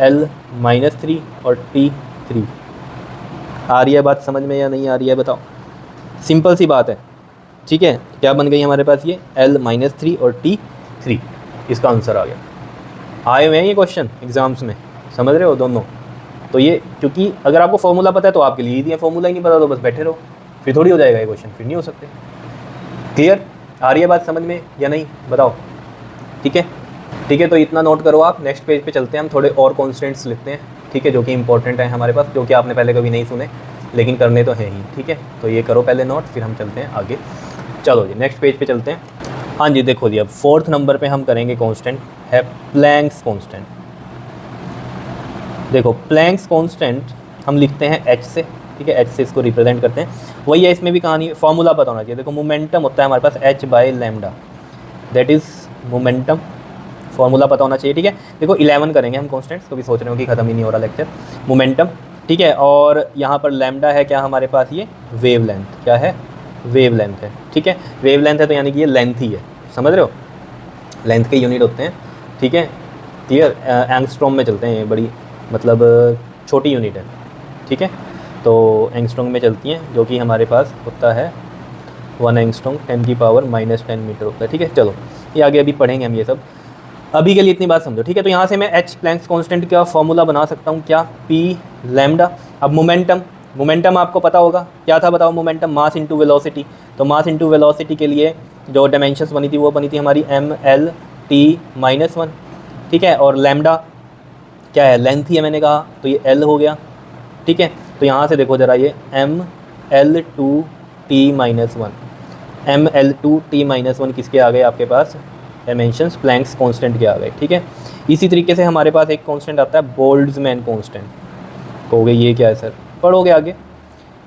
L-3 और T3। आ रही है बात समझ में या नहीं आ रही है बताओ? सिंपल सी बात है। ठीक है, क्या बन गई हमारे पास? ये L-3 और T3, इसका आंसर आ गया। आए हुए हैं ये क्वेश्चन एग्जाम्स में, समझ रहे हो दोनों? तो ये, क्योंकि अगर आपको फॉर्मूला पता है तो आपके लिए ईजी है, फॉर्मूला ही नहीं पता तो बस बैठे रहो, फिर थोड़ी हो जाएगा ये क्वेश्चन, फिर नहीं हो सकते। क्लियर? आ रही है बात समझ में या नहीं बताओ? ठीक है, ठीक है, तो इतना नोट करो आप। नेक्स्ट पेज पे चलते हैं, हम थोड़े और कॉन्स्टेंट्स लिखते हैं, ठीक है, जो कि इंपॉर्टेंट है हमारे पास, जो कि आपने पहले कभी नहीं सुने लेकिन करने तो हैं ही। ठीक है, तो ये करो पहले नोट, फिर हम चलते हैं आगे। चलो जी, नेक्स्ट पेज पे चलते हैं। हाँ जी, देखो जी, अब 4th नंबर पे हम करेंगे कांस्टेंट है प्लैंक्स कांस्टेंट। देखो, प्लैंक्स कांस्टेंट हम लिखते हैं H से, ठीक है, H से इसको रिप्रेजेंट करते हैं। वही है, इसमें भी कहानी, फॉर्मूला पता होना चाहिए। देखो, मोमेंटम होता है हमारे पास H/λ, that is momentum, formula पता होना चाहिए। ठीक है, देखो 11 करेंगे हम कांस्टेंट्स, तो भी सोच रहे हो कि ख़त्म ही नहीं हो रहा लेक्चर। मोमेंटम, ठीक है, और यहाँ पर लैम्डा है क्या हमारे पास? ये वेव लेंथ, क्या है? वेव लेंथ है। ठीक है, वेव लेंथ है तो यानी कि ये लेंथ ही है, समझ रहे हो? लेंथ के यूनिट होते हैं, ठीक है, क्लियर? एंगस्ट्रॉम में चलते हैं, ये बड़ी मतलब छोटी यूनिट है, ठीक है, तो एंगस्ट्रॉम में चलती हैं, जो कि हमारे पास होता है 1 एंगस्ट्रॉम 10⁻⁻10 मीटर होता है। ठीक है, चलो ये आगे अभी पढ़ेंगे हम ये सब, अभी के लिए इतनी बात समझो। ठीक है, तो यहाँ से मैं H प्लैंक्स कांस्टेंट का फॉर्मूला बना सकता हूँ, क्या? P⁴। अब मोमेंटम आपको पता होगा, क्या था बताओ? Momentum mass into velocity. तो मास इंटू वेलोसिटी के लिए जो डायमेंशंस बनी थी वो बनी थी हमारी ML-T-1, ठीक है, और लैम्डा क्या है? लेंथ ही है, मैंने कहा, तो ये L हो गया। ठीक है, तो यहाँ से देखो ज़रा, ये ML2T-1 किसके आ गए आपके पास? डायमेंशंस प्लैंक्स कांस्टेंट के आ गए। ठीक है, इसी तरीके से हमारे पास एक कांस्टेंट आता है बोल्ट्जमैन कांस्टेंट। कहोगे ये क्या है सर? पढ़ोगे आगे,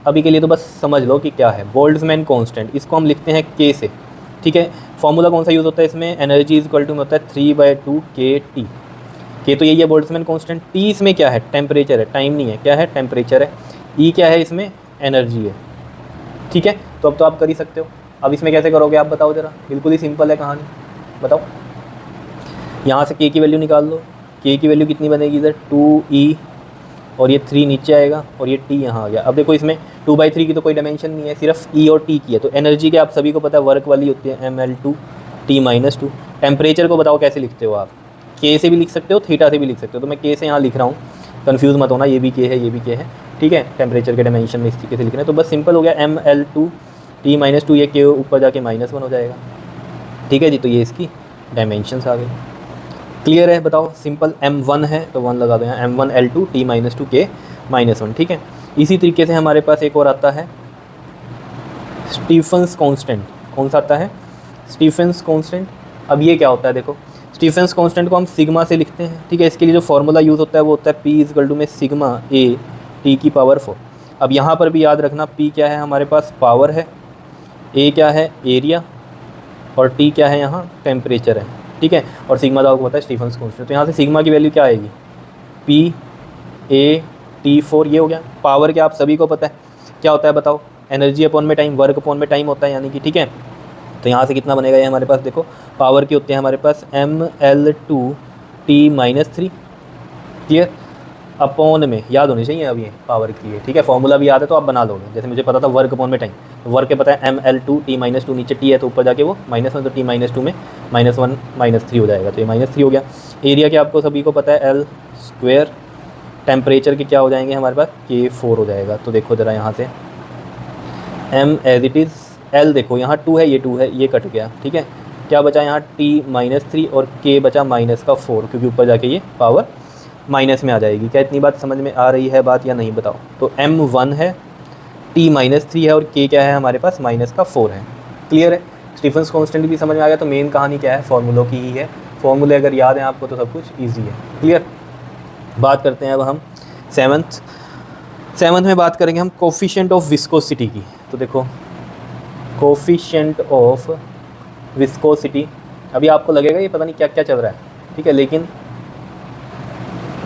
अभी के लिए तो बस समझ लो कि क्या है बोल्ट्जमैन कांस्टेंट। इसको हम लिखते हैं K से। ठीक है, फॉर्मूला कौन सा यूज़ होता है इसमें? एनर्जी इक्वल टू में होता है 3/2 KT। K तो यही है बोल्ट्जमैन कांस्टेंट। T इसमें क्या है? टेम्परेचर है, टाइम नहीं है, क्या है? टेम्परेचर है। E क्या है? इसमें एनर्जी है। ठीक है, तो अब तो आप कर ही सकते हो। अब इसमें कैसे करोगे आप बताओ ज़रा? बिल्कुल ही सिंपल है कहानी, बताओ। यहाँ से K की वैल्यू निकाल लो। K की वैल्यू कितनी बनेगी इधर? 2E, और ये 3 नीचे आएगा और ये T यहाँ आ गया। अब देखो, इसमें 2/3 की तो कोई डायमेंशन नहीं है, सिर्फ E और T की है। तो एनर्जी के आप सभी को पता है वर्क वाली होती है ML2T-2। टेम्परेचर को बताओ कैसे लिखते हो आप? K के से भी लिख सकते हो, थीटा से भी लिख सकते हो, तो मैं के से यहाँ लिख रहा हूँ, कन्फ्यूज़ मत होना, ये भी के है, ये भी के है, ठीक है। टेम्परेचर के डायमेंशन में इस तरीके से लिखना है, तो बस सिंपल हो गया ml2 T-2, ये के ऊपर जाके -1 हो जाएगा, ठीक है जी। तो ये इसकी डायमेंशंस आ गई। क्लियर है, बताओ। सिंपल m1 है तो 1 लगा दो यहाँ, m1l2 T-2 K-1, ठीक है। इसी तरीके से हमारे पास एक और आता है स्टीफन्स कांस्टेंट। कौन सा आता है? Stefan's constant. अब ये क्या होता है, देखो स्टीफन्स कांस्टेंट को हम सिग्मा से लिखते हैं, ठीक है। इसके लिए जो फॉर्मूला यूज़ होता है वो होता है P में सिग्मा A T⁴। अब यहाँ पर भी याद रखना P क्या है हमारे पास, पावर है, A क्या है, एरिया, और T क्या है यहाँ, टेम्परेचर है, ठीक है। और सिग्मा का आपको पता है स्टीफन्स कांस्टेंट। तो यहाँ से सिग्मा की वैल्यू क्या आएगी, P(A)T⁴, ये हो गया। पावर क्या आप सभी को पता है क्या होता है, बताओ, एनर्जी अपॉन में टाइम, वर्क अपॉन में टाइम होता है यानी कि, ठीक है। तो यहाँ से कितना बनेगा ये हमारे पास, देखो पावर के होते हैं हमारे पास ml2 T-3, क्लियर। अपॉन में याद होनी चाहिए अब ये पावर की है, ठीक है। फॉर्मूला भी याद है तो आप बना लोगे, जैसे मुझे पता था वर्क अपॉन में टाइम, तो वर्क के पता है ml2 T-2, नीचे T है तो ऊपर जाके वो -1, तो T-2 में -1 -3 हो जाएगा, तो ये -3 हो गया। एरिया के आपको सभी को पता है L²। टेम्परेचर के क्या हो जाएंगे हमारे पास, K4 हो जाएगा। तो देखो ज़रा यहाँ से m as it is, L देखो यहाँ 2 है, ये 2 है, ये कट गया, ठीक है। क्या बचा यहाँ T-3 और K बचा -4, क्योंकि ऊपर जाके ये पावर माइनस में आ जाएगी। क्या इतनी बात समझ में आ रही है बात या नहीं, बताओ। तो m1 है, T-3 है, और K क्या है हमारे पास, -4 है। क्लियर है, स्टीफन्स कांस्टेंट भी समझ में आ गया। तो मेन कहानी क्या है, फॉर्मूलों की ही है। फॉर्मूले अगर याद है आपको तो सब कुछ ईजी है। क्लियर। बात करते हैं अब हम सेवन्थ में बात करेंगे हम कोफिशिएंट ऑफ विस्कोसिटी की। तो देखो कोफिशिएंट ऑफ विस्कोसिटी, अभी आपको लगेगा ये पता नहीं क्या क्या चल रहा है, ठीक है, लेकिन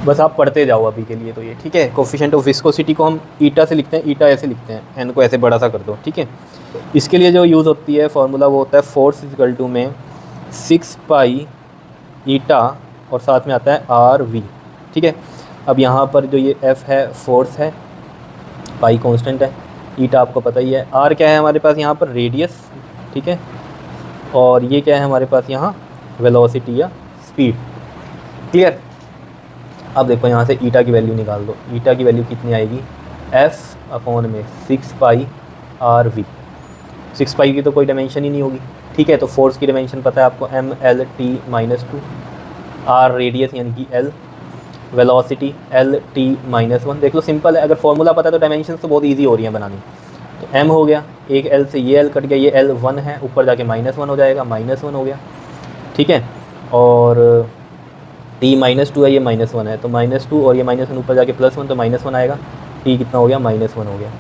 बस आप पढ़ते जाओ अभी के लिए तो ये, ठीक है। कोफिशिएंट ऑफ विस्कोसिटी को हम ईटा से लिखते हैं, ईटा ऐसे लिखते हैं, एन को ऐसे बड़ा सा कर दो, ठीक है। इसके लिए जो यूज़ होती है फॉर्मूला वो होता है फोर्स = में 6 पाई ईटा और साथ में आता है RV, ठीक है। अब यहाँ पर जो ये F है फोर्स है, पाई कांस्टेंट है, ईटा आपको पता ही है, R क्या है हमारे पास यहाँ पर, रेडियस, ठीक है। और ये क्या है हमारे पास यहाँ, वेलोसिटी या स्पीड। क्लियर। अब देखो यहाँ से ईटा की वैल्यू निकाल दो, ईटा की वैल्यू कितनी आएगी, F में 6 पाई RV। 6 पाई की तो कोई डायमेंशन ही नहीं होगी, ठीक है। तो फोर्स की डायमेंशन पता है आपको, mLT-2, R रेडियस यानी कि L, वेलोसिटी LT-1। देख लो सिंपल है, अगर फॉर्मूला पता है तो डायमेंशन तो बहुत इजी हो रही है बनानी। तो m हो गया, एक L से ये L कट गया, ये L1 है, ऊपर जाके -1 हो जाएगा, -1 हो गया, ठीक है। और T-2 है, ये -1 है, तो -2 और ये -1 ऊपर जाके +1, तो -1 आएगा। T कितना हो गया, -1 हो गया।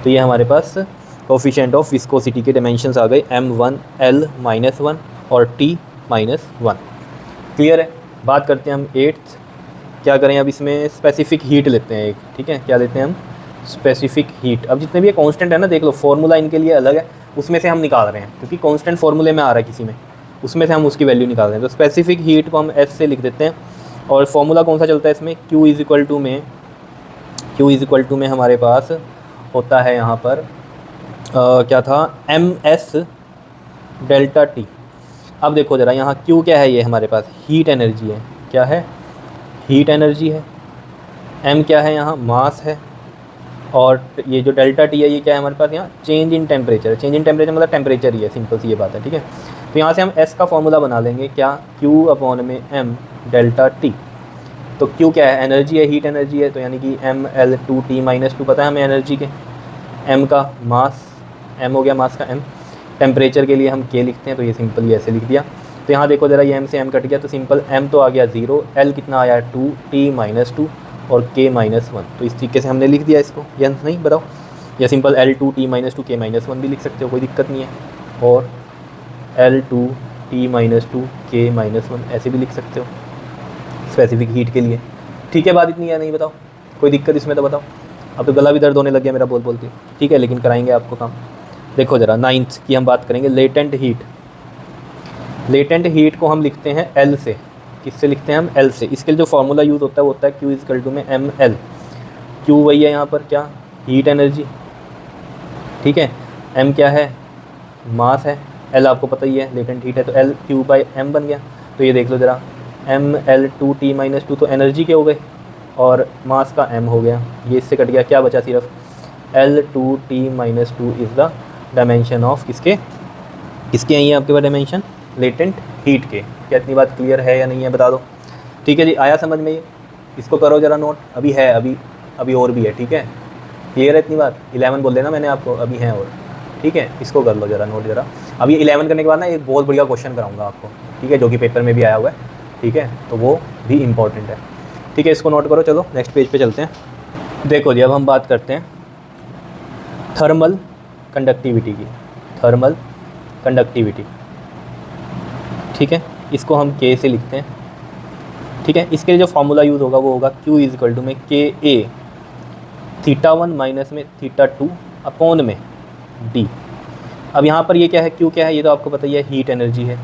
तो ये हमारे पास कोफिशिएंट ऑफ विस्कोसिटी के डायमेंशंस आ गए, m1 L-1 और T-1। क्लियर है। बात करते हैं हम 8th। क्या करें अब इसमें, स्पेसिफिक हीट लेते हैं एक, ठीक है। क्या लेते हैं हम, स्पेसिफिक हीट। अब जितने भी ये कांस्टेंट है ना, देख लो फॉर्मूला इनके लिए अलग है, उसमें से हम निकाल रहे हैं, क्योंकि कांस्टेंट फॉर्मूले में आ रहा है किसी में, उसमें से हम उसकी वैल्यू निकाल रहे हैं। तो स्पेसिफिक हीट को हम S से लिख देते हैं। और फॉर्मूला कौन सा चलता है इसमें, Q = में हमारे पास होता है यहाँ पर क्या था, ms∆T। अब देखो ज़रा यहाँ Q क्या है, ये हमारे पास हीट एनर्जी है, क्या है, हीट एनर्जी है। m क्या है यहाँ, मास है। और ये जो ∆T है ये क्या है हमारे पास यहाँ, change in temperature. Change in temperature मतलब टेम्परेचर ही है, सिंपल सी ये बात है, ठीक है। तो यहाँ से हम S का फॉर्मूला बना लेंगे, क्या, Q में m∆T। तो Q क्या है, एनर्जी है, हीट एनर्जी है, तो यानी कि mL2 T-2 पता है हमें एनर्जी के। m का मास, m हो गया मास का m। टेम्परेचर के लिए हम K लिखते हैं, तो ये सिंपल ही ऐसे लिख दिया। तो यहाँ देखो ज़रा, ये m से m कट गया, तो सिंपल m तो आ गया 0, L कितना आया 2, T-2 और K-1। तो इस तरीके से हमने लिख दिया इसको, या नहीं बताओ। या सिंपल L2 T-2 K-1 भी लिख सकते हो, कोई दिक्कत नहीं है। और L2 T-2 K-1 ऐसे भी लिख सकते हो स्पेसिफिक हीट के लिए, ठीक है। बात इतनी है, नहीं बताओ, कोई दिक्कत इसमें तो बताओ। अब तो गला भी दर्द होने लग गया मेरा बोल बोलते, ठीक है, लेकिन कराएंगे आपको काम। देखो ज़रा 9th की हम बात करेंगे, लेटेंट हीट। लेटेंट हीट को हम लिखते हैं L से, किससे लिखते हैं हम, L से। इसके लिए जो फार्मूला यूज़ होता है वो होता है Q में mL। Q वही है यहाँ पर क्या, हीट एनर्जी, ठीक है। m क्या है, मास है। L आपको पता ही है, लेटेंट हीट है, तो L Q/m बन गया। तो ये देख लो ज़रा, ml2t-2 तो एनर्जी के हो गए और मास का m हो गया, ये इससे कट गया, क्या बचा सिर्फ L2t-2 is the dimension of किसके हैं ये आपके पास डायमेंशन लेटेंट हीट के। क्या इतनी बात क्लियर है या नहीं है बता दो। ठीक है जी, आया समझ में ये, इसको करो ज़रा नोट, अभी है अभी और भी है। ठीक है, क्लियर है इतनी बात। 11 बोल देना मैंने आपको, अभी हैं और। ठीक है, इसको कर लो ज़रा नोट ज़रा। अब ये 11 करने के बाद ना एक बहुत बढ़िया क्वेश्चन कराऊंगा आपको, ठीक है, जो कि पेपर में भी आया हुआ है। ठीक है, तो वो भी इम्पॉर्टेंट है। ठीक है, इसको नोट करो। चलो नेक्स्ट पेज पे चलते हैं। देखो जी, अब हम बात करते हैं थर्मल कंडक्टिविटी की। थर्मल कंडक्टिविटी, ठीक है, इसको हम K से लिखते हैं। ठीक है, इसके लिए जो फार्मूला यूज़ होगा वो होगा Q इज़ टू में KA θ1 माइनस में θ2 अपॉन में D। अब यहाँ पर ये क्या है, Q क्या है, ये तो आपको पता ही है, हीट एनर्जी है।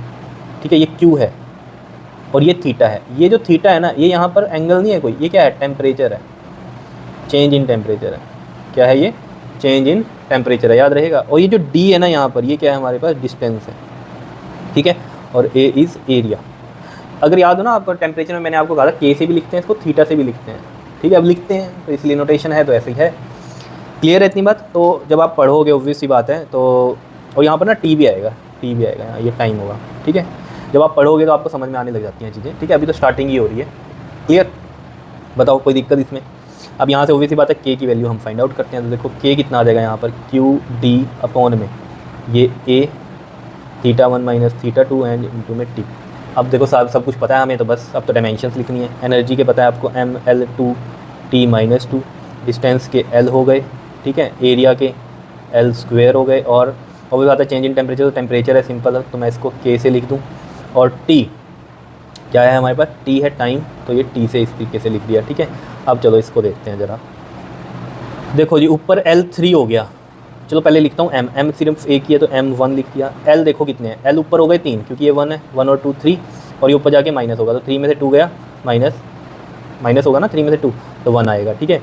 ठीक है, ये Q है और ये थीटा है। ये जो थीटा है ना, ये यहाँ पर एंगल नहीं है कोई, ये क्या है, टेम्परेचर है, चेंज इन टेम्परेचर है। क्या है ये, चेंज इन टेम्परेचर है, याद रहेगा। और ये जो D है ना यहाँ पर, ये क्या है हमारे पास, डिस्टेंस है। ठीक है, और A इज़ एरिया। अगर याद हो ना आपको, टेम्परेचर में मैंने आपको कहा था K से भी लिखते हैं इसको, थीटा से भी लिखते हैं। ठीक है, अब लिखते हैं तो इसलिए नोटेशन है तो ऐसे ही है। क्लियर है इतनी बात। तो जब आप पढ़ोगे ऑब्वियस सी बात है, तो और यहाँ पर ना T भी आएगा, यहाँ ये टाइम होगा। ठीक है, जब आप पढ़ोगे तो आपको समझ में आने लग जाती हैं चीज़ें। ठीक है, अभी तो स्टार्टिंग ही हो रही है। क्लियर, बताओ कोई दिक्कत इसमें। अब यहाँ से ऑब्वियस सी बात है K की वैल्यू हम फाइंड आउट करते हैं। तो देखो K कितना आ जाएगा यहाँ पर, QD अपॉन में ये A θ1 माइनस θ2 एंड इंटू में T। अब देखो सब कुछ पता है हमें, तो बस अब तो डायमेंशंस लिखनी है। एनर्जी के पता है आपको ml2t-2, डिस्टेंस के L हो गए। ठीक है, एरिया के L स्क्वायर हो गए। और भी बात है चेंज इन टेम्परेचर, तो टेम्परेचर है सिंपल है, तो मैं इसको K से लिख दूँ। और T क्या है हमारे पास, T है टाइम, तो ये T से इस तरीके से लिख दिया। ठीक है, अब चलो इसको देखते हैं ज़रा। देखो जी, ऊपर L3 हो गया, चलो पहले लिखता हूँ m सिर्फ एक ही है तो m1 लिख दिया। L देखो कितने हैं, L ऊपर हो गए 3 क्योंकि ये 1 है, 1 और 2 3, और ये ऊपर जाके माइनस होगा, तो 3 में से 2 गया, माइनस होगा ना, 3 में से 2 तो 1 आएगा। ठीक है,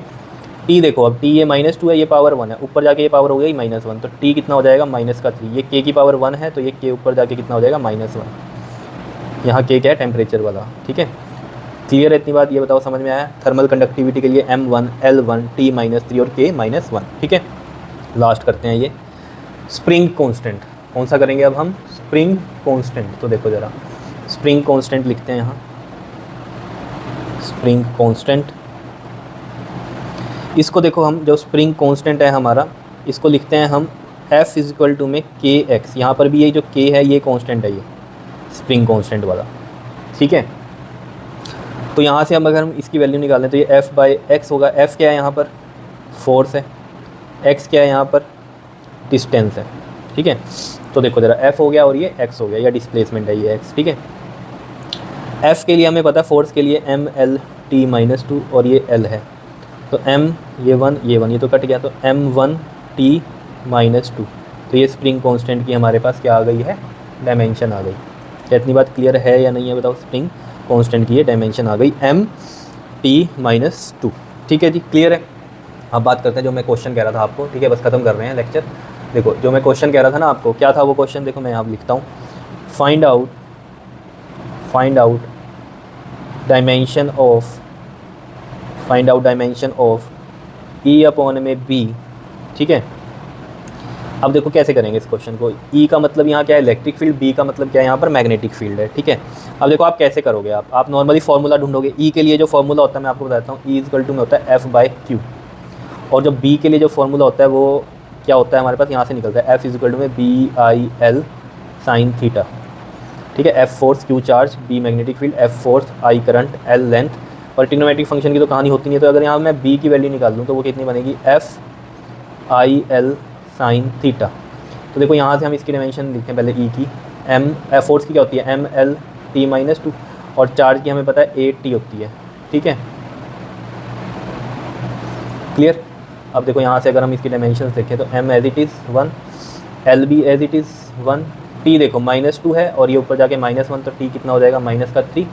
T देखो, अब T ये -2 है, ये पावर 1 है, ऊपर जाके ये पावर हो गई -1, तो T कितना हो जाएगा -3। ये K की पावर 1 है, तो ये K ऊपर जाके कितना हो जाएगा -1। यहाँ K क्या है, टेम्परेचर वाला। ठीक है, क्लियर है इतनी बात, ये बताओ समझ में आया। थर्मल कंडक्टिविटी के लिए m1 L1 T-3 और K-1। ठीक है, लास्ट करते हैं ये स्प्रिंग कांस्टेंट। कौन सा करेंगे अब हम, स्प्रिंग कांस्टेंट। तो देखो ज़रा, स्प्रिंग कांस्टेंट लिखते हैं यहाँ, स्प्रिंग कांस्टेंट। इसको देखो, हम जो स्प्रिंग कांस्टेंट है हमारा, इसको लिखते हैं हम F इज़ टू में KX। यहाँ पर भी ये जो K है ये कांस्टेंट है, ये स्प्रिंग कांस्टेंट वाला। ठीक है, तो यहाँ से हम अगर हम इसकी वैल्यू निकालें तो ये F/x होगा। F क्या है यहाँ पर, फोर्स है, x क्या है यहाँ पर, डिस्टेंस है। ठीक है, तो देखो ज़रा, F हो गया और ये x हो गया, या डिस्प्लेसमेंट है ये x। ठीक है, F के लिए हमें पता है, फोर्स के लिए mlt-2 और ये L है, तो m ये 1 ये तो कट गया, तो m1t-2। तो ये स्प्रिंग कांस्टेंट की हमारे पास क्या आ गई है, डायमेंशन आ गई। क्या इतनी बात क्लियर है या नहीं है बताओ। स्प्रिंग कांस्टेंट की ये डायमेंशन आ गई mt-2। ठीक है जी, क्लियर है। अब बात करते हैं जो मैं क्वेश्चन कह रहा था आपको। ठीक है, बस ख़त्म कर रहे हैं लेक्चर। देखो जो मैं क्वेश्चन कह रहा था ना आपको, क्या था वो क्वेश्चन, देखो मैं यहाँ लिखता हूँ, find out dimension of E upon में B। ठीक है, अब देखो कैसे करेंगे इस क्वेश्चन को। E का मतलब यहाँ क्या है, इलेक्ट्रिक फील्ड, B का मतलब क्या है, यहाँ पर मैग्नेटिक फील्ड है। ठीक है, अब देखो आप कैसे करोगे, आप नॉर्मली फार्मूला ढूंढोगे। E के लिए जो फार्मूला होता है मैं आपको बताता हूँ, E इक्वल टू में होता है F/Q। और जो B के लिए जो फार्मूला होता है वो क्या होता है हमारे पास, यहाँ से निकलता है F इक्वल टू में BIL sin थीटा। ठीक है, F force, Q charge, B magnetic field, F force, I current, L length. और ट्रिग्नोमेट्रिक फंक्शन की तो कहानी होती नहीं है, तो अगर यहाँ मैं B की वैल्यू निकाल दूँ तो वो कितनी बनेगी, FIL sin थीटा। तो देखो यहाँ से हम इसकी डायमेंशन लिखें पहले E की, F फोर्स की क्या होती है, mlt-2, और चार्ज की हमें पता है 8t होती है। ठीक है, क्लियर। अब देखो यहाँ से अगर हम इसकी डायमेंशंस देखें तो m as it is 1, L भी एज इट इज़ 1, T देखो -2 है और ये ऊपर जाके -1, तो T कितना हो जाएगा, -3,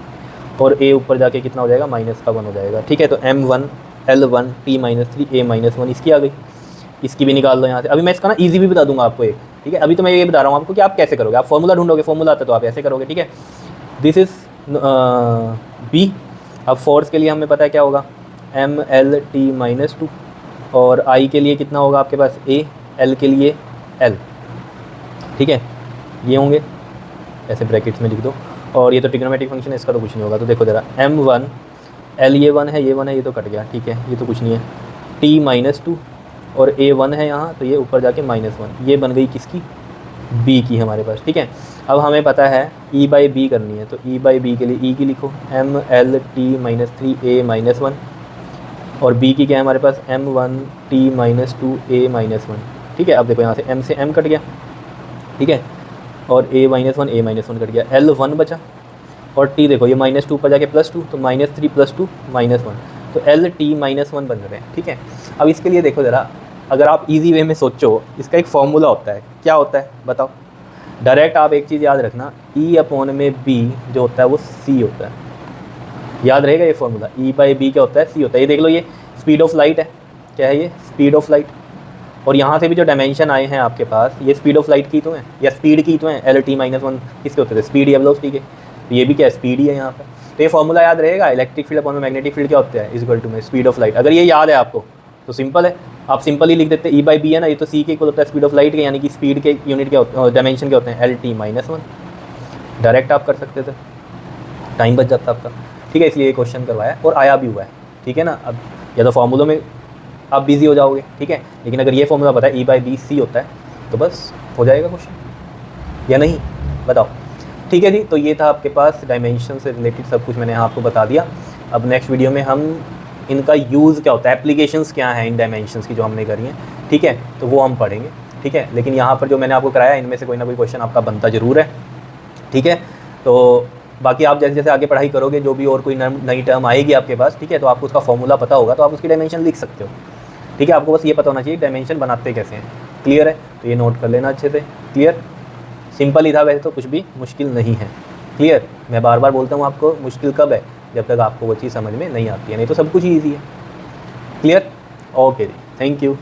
और A ऊपर जाके कितना हो जाएगा, -1 हो जाएगा। ठीक है, तो m1 L1 T-3 A-1 इसकी आ गई। इसकी भी निकाल लो यहाँ से। अभी मैं इसका ना ईजी भी बता दूंगा आपको एक। ठीक है, अभी तो मैं ये बता रहा हूँ आपको कि आप कैसे करोगे। आप फॉर्मूला ढूंढोगे, फॉर्मूला आता है तो आप ऐसे करोगे। ठीक है, दिस इज़ बी। अब फोर्स के लिए हमें पता है क्या होगा, M L T minus two, और आई के लिए कितना होगा आपके पास ए, एल के लिए एल, ठीक है, ये होंगे, ऐसे ब्रैकेट्स में लिख दो। और ये तो ट्रिग्नोमेट्रिक फंक्शन है, इसका तो कुछ नहीं होगा। तो देखो ज़रा, एम वन, एल ये वन है, ये वन है, ये तो कट गया, ठीक है, ये तो कुछ नहीं है, टी माइनस टू, और ए वन है यहाँ, तो ये ऊपर जाके माइनस वन, ये बन गई किसकी, बी की हमारे पास, ठीक है। अब हमें पता है ई बाई बी करनी है, तो ई बाई बी के लिए ई की लिखो, M L T minus three A minus one, और बी की क्या है हमारे पास, M one T minus two A minus one, ठीक है। अब देखो यहाँ से एम से एम कट गया, ठीक है, और ए माइनस वन कट गया, एल वन बचा, और टी देखो ये माइनस टू पर जाके प्लस टू, तो minus three plus two minus one, तो एल टी माइनस वन बन रहे हैं, ठीक है। अब इसके लिए देखो ज़रा, अगर आप इजी वे में सोचो, इसका एक फॉर्मूला होता है, क्या होता है बताओ। डायरेक्ट आप एक चीज़ याद रखना, ई अपॉन में बी जो होता है वो सी होता है, याद रहेगा ये फॉर्मूला, ई बाई बी क्या होता है, सी होता है। ये देख लो, ये स्पीड ऑफ लाइट है, क्या है ये, स्पीड ऑफ लाइट, और यहाँ से भी जो डायमेंशन आए हैं आपके पास, ये स्पीड ऑफ लाइट की तो हैं, या स्पीड की तो हैं, एल टी माइनस वन किसके होते थे, स्पीड या वेलोसिटी के, तो ये भी क्या है, स्पीड ही है यहाँ पर। तो ये फॉर्मूला याद रहेगा, electric field upon magnetic field क्या होता है, इक्वल टू में स्पीड ऑफ लाइट। अगर ये याद है आपको तो सिंपल है, आप सिंपल ही लिख देते हैं, ई बाई बी है ना, ये तो सी के इक्वल होता है स्पीड ऑफ लाइट के, यानी कि स्पीड के यूनिट क्या होते हैं, डायमेंशन क्या होते हैं, L T minus one. Direct आप कर सकते थे, टाइम बच जाता आपका, ठीक है, इसलिए ये क्वेश्चन करवाया और आया भी हुआ है, ठीक है ना। अब या तो फॉर्मूलों में आप बिजी हो जाओगे, ठीक है, लेकिन अगर ये फॉर्मूला पता है ई बाई बी सी होता है तो बस हो जाएगा क्वेश्चन, या नहीं बताओ, ठीक है जी। तो ये था आपके पास डायमेंशन से रिलेटेड सब कुछ मैंने आपको बता दिया। अब नेक्स्ट वीडियो में हम इनका यूज़ क्या होता है, एप्लीकेशंस क्या हैं इन डायमेंशंस की जो हमने करी हैं, ठीक है, तो वो हम पढ़ेंगे, ठीक है। लेकिन यहाँ पर जो मैंने आपको कराया इनमें से कोई ना कोई क्वेश्चन आपका बनता ज़रूर है, ठीक है। तो बाकी आप जैसे जैसे आगे पढ़ाई करोगे, जो भी और कोई नई टर्म आएगी आपके पास, ठीक है, तो आपको उसका फॉर्मूला पता होगा तो आप उसकी डायमेंशन लिख सकते हो, ठीक है। आपको बस ये पता होना चाहिए डायमेंशन बनाते कैसे हैं, क्लियर है, तो ये नोट कर लेना अच्छे से, क्लियर, सिंपल ही था वैसे तो, कुछ भी मुश्किल नहीं है, क्लियर। मैं बार बार बोलता हूँ आपको, मुश्किल कब है, जब तक आपको वो चीज़ समझ में नहीं आती है, नहीं तो सब कुछ ही ईजी है, क्लियर। ओके जी, थैंक यू।